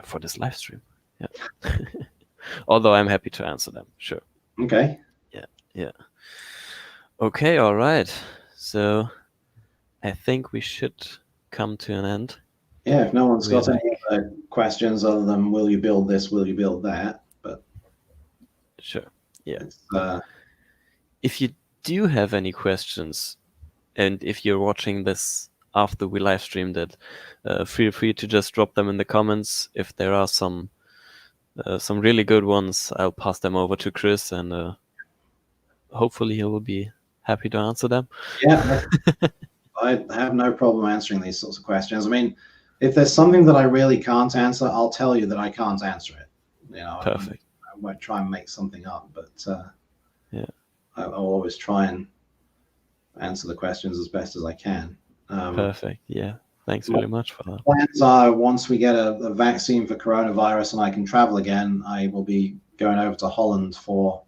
for this live stream. Yeah. Although I'm happy to answer them. Sure. Okay. Yeah. Okay, all right. So I think we should come to an end. Yeah, if no one's got any other questions other than will you build this, will you build that? But sure. Yeah. If you do have any questions, and if you're watching this after we live streamed it. Feel free to just drop them in the comments. If there are some really good ones, I'll pass them over to Chris, and hopefully he will be happy to answer them. Yeah, I have no problem answering these sorts of questions. I mean, if there's something that I really can't answer, I'll tell you that I can't answer it. Perfect. I won't try and make something up, but yeah, I'll always try and answer the questions as best as I can. Perfect. Yeah. Thanks very much for that. Plans are, once we get a vaccine for coronavirus and I can travel again, I will be going over to Holland for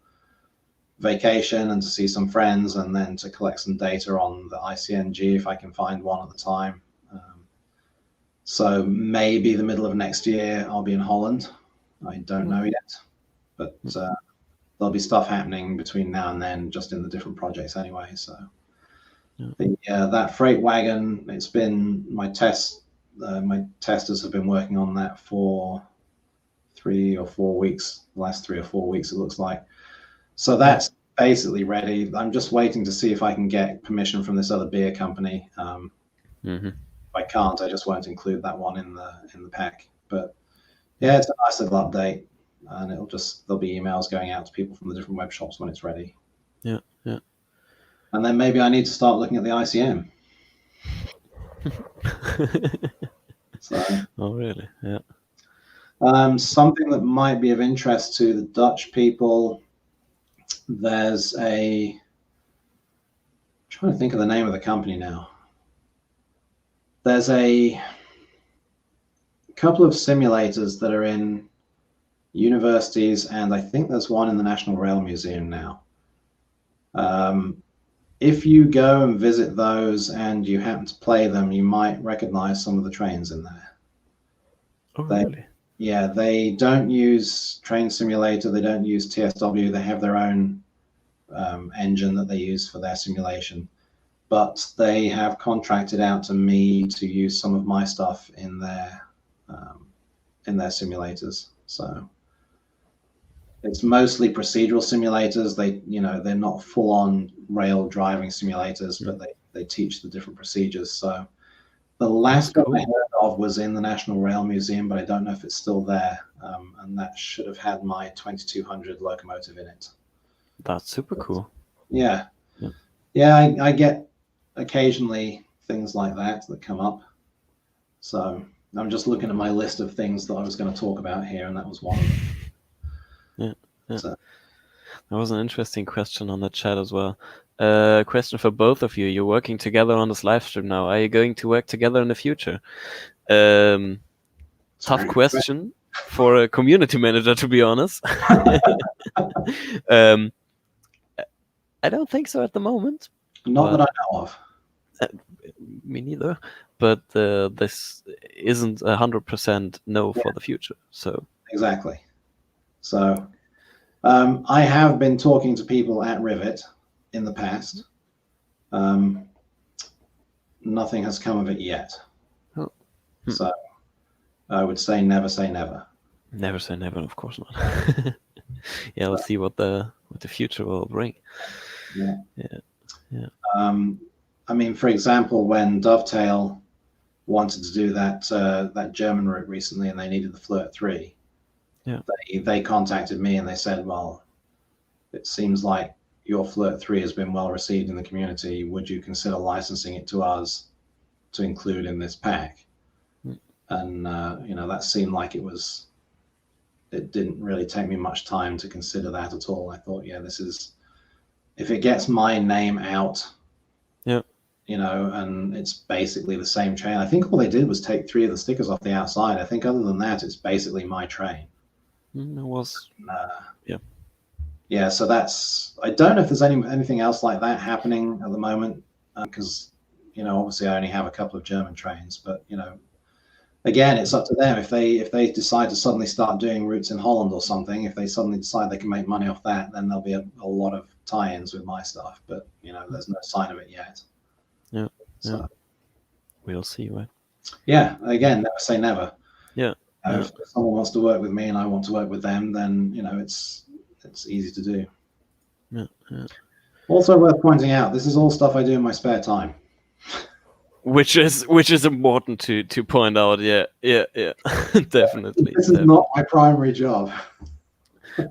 vacation and to see some friends, and then to collect some data on the ICNG if I can find one at the time. So maybe the middle of next year I'll be in Holland. I don't know yet, but there'll be stuff happening between now and then, just in the different projects anyway. So that freight wagon, it's been my testers have been working on that for 3 or 4 weeks, the last 3 or 4 weeks it looks like. So that's basically ready. I'm just waiting to see if I can get permission from this other beer company. If I can't, I just won't include that one in the pack. But yeah, it's a nice little update, and there'll be emails going out to people from the different web shops when it's ready. Yeah. And then maybe I need to start looking at the ICM. Oh, really? Yeah. Something that might be of interest to the Dutch people. There's I'm trying to think of the name of the company now. There's a couple of simulators that are in universities, and I think there's one in the National Rail Museum now. If you go and visit those and you happen to play them, you might recognize some of the trains in there. Oh, really? Yeah, they don't use Train Simulator. They don't use TSW. They have their own engine that they use for their simulation. But they have contracted out to me to use some of my stuff in their simulators. So it's mostly procedural simulators. They're not full-on rail driving simulators, but they teach the different procedures. So the last one I heard of was in the National Rail Museum, but I don't know if it's still there. And that should have had my 2200 locomotive in it. That's super cool. Yeah. I get occasionally things like that come up. So I'm just looking at my list of things that I was going to talk about here, and that was one of them. Yeah. So. That was an interesting question on the chat as well. Question for both of you. You're working together on this live stream now. Are you going to work together in the future? Tough question for a community manager, to be honest. I don't think so at the moment. Not that I know of. Me neither. But this isn't 100% no for the future. So exactly. So I have been talking to people at Rivet in the past. Nothing has come of it yet. Oh. So I would say never say never. Never say never, of course not. Yeah, let's see what the future will bring. Yeah. I mean, for example, when Dovetail wanted to do that German route recently, and they needed the Flirt 3. Yeah. They contacted me and they said, well, it seems like your Flirt 3 has been well received in the community. Would you consider licensing it to us to include in this pack? And, that seemed like it didn't really take me much time to consider that at all. I thought, if it gets my name out, and it's basically the same train. I think all they did was take 3 of the stickers off the outside. I think other than that, it's basically my train. It was, yeah. So I don't know if there's anything else like that happening at the moment, because obviously I only have a couple of German trains, but again, it's up to them. If they decide to suddenly start doing routes in Holland or something, if they suddenly decide they can make money off that, then there'll be a lot of tie-ins with my stuff. But there's no sign of it yet. Yeah. So we'll see, right? Yeah. Again, never say never. Yeah. If someone wants to work with me and I want to work with them, then it's easy to do. Yeah. Also worth pointing out, this is all stuff I do in my spare time. which is important to point out. Yeah, definitely. This is not my primary job.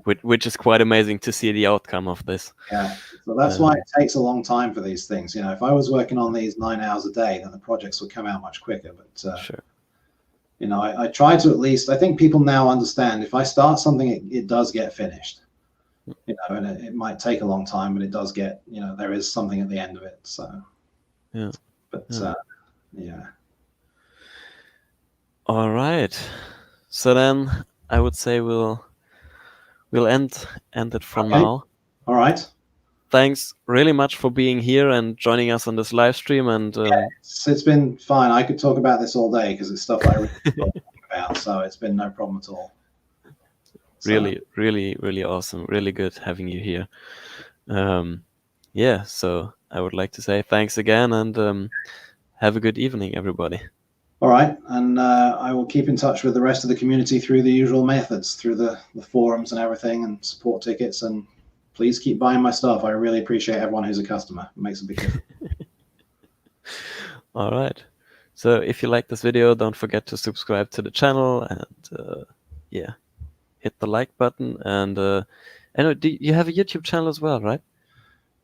Which is quite amazing to see the outcome of this. Yeah, so that's why it takes a long time for these things. If I was working on these 9 hours a day, then the projects would come out much quicker. But Sure. I try to, at least, I think people now understand, if I start something, it does get finished. And it might take a long time, but it does get, there is something at the end of it. So yeah. But yeah. All right. So then I would say we'll end it for now. All right. Thanks really much for being here and joining us on this live stream. And it's been fine. I could talk about this all day because it's stuff I really talk about. So it's been no problem at all. Really, really, really awesome. Really good having you here. Yeah. So I would like to say thanks again, and have a good evening, everybody. All right, and I will keep in touch with the rest of the community through the usual methods, through the forums and everything, and support tickets. And please keep buying my stuff. I really appreciate everyone who's a customer. It makes a big difference. All right. So if you like this video, don't forget to subscribe to the channel, and hit the like button. And I know you have a YouTube channel as well, right?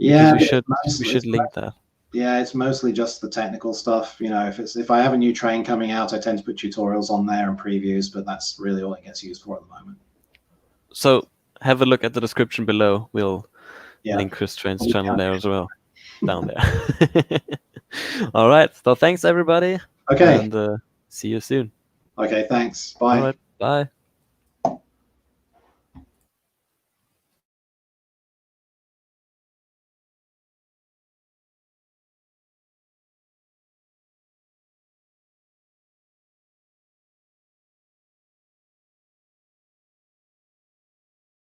Yeah, because we should link that. Yeah, it's mostly just the technical stuff. If I have a new train coming out, I tend to put tutorials on there and previews, but that's really all it gets used for at the moment. So have a look at the description below. We'll link ChrisTrains' channel there as well, down there. All right. So thanks, everybody. Okay. And see you soon. Okay, thanks. Bye. All right. Bye.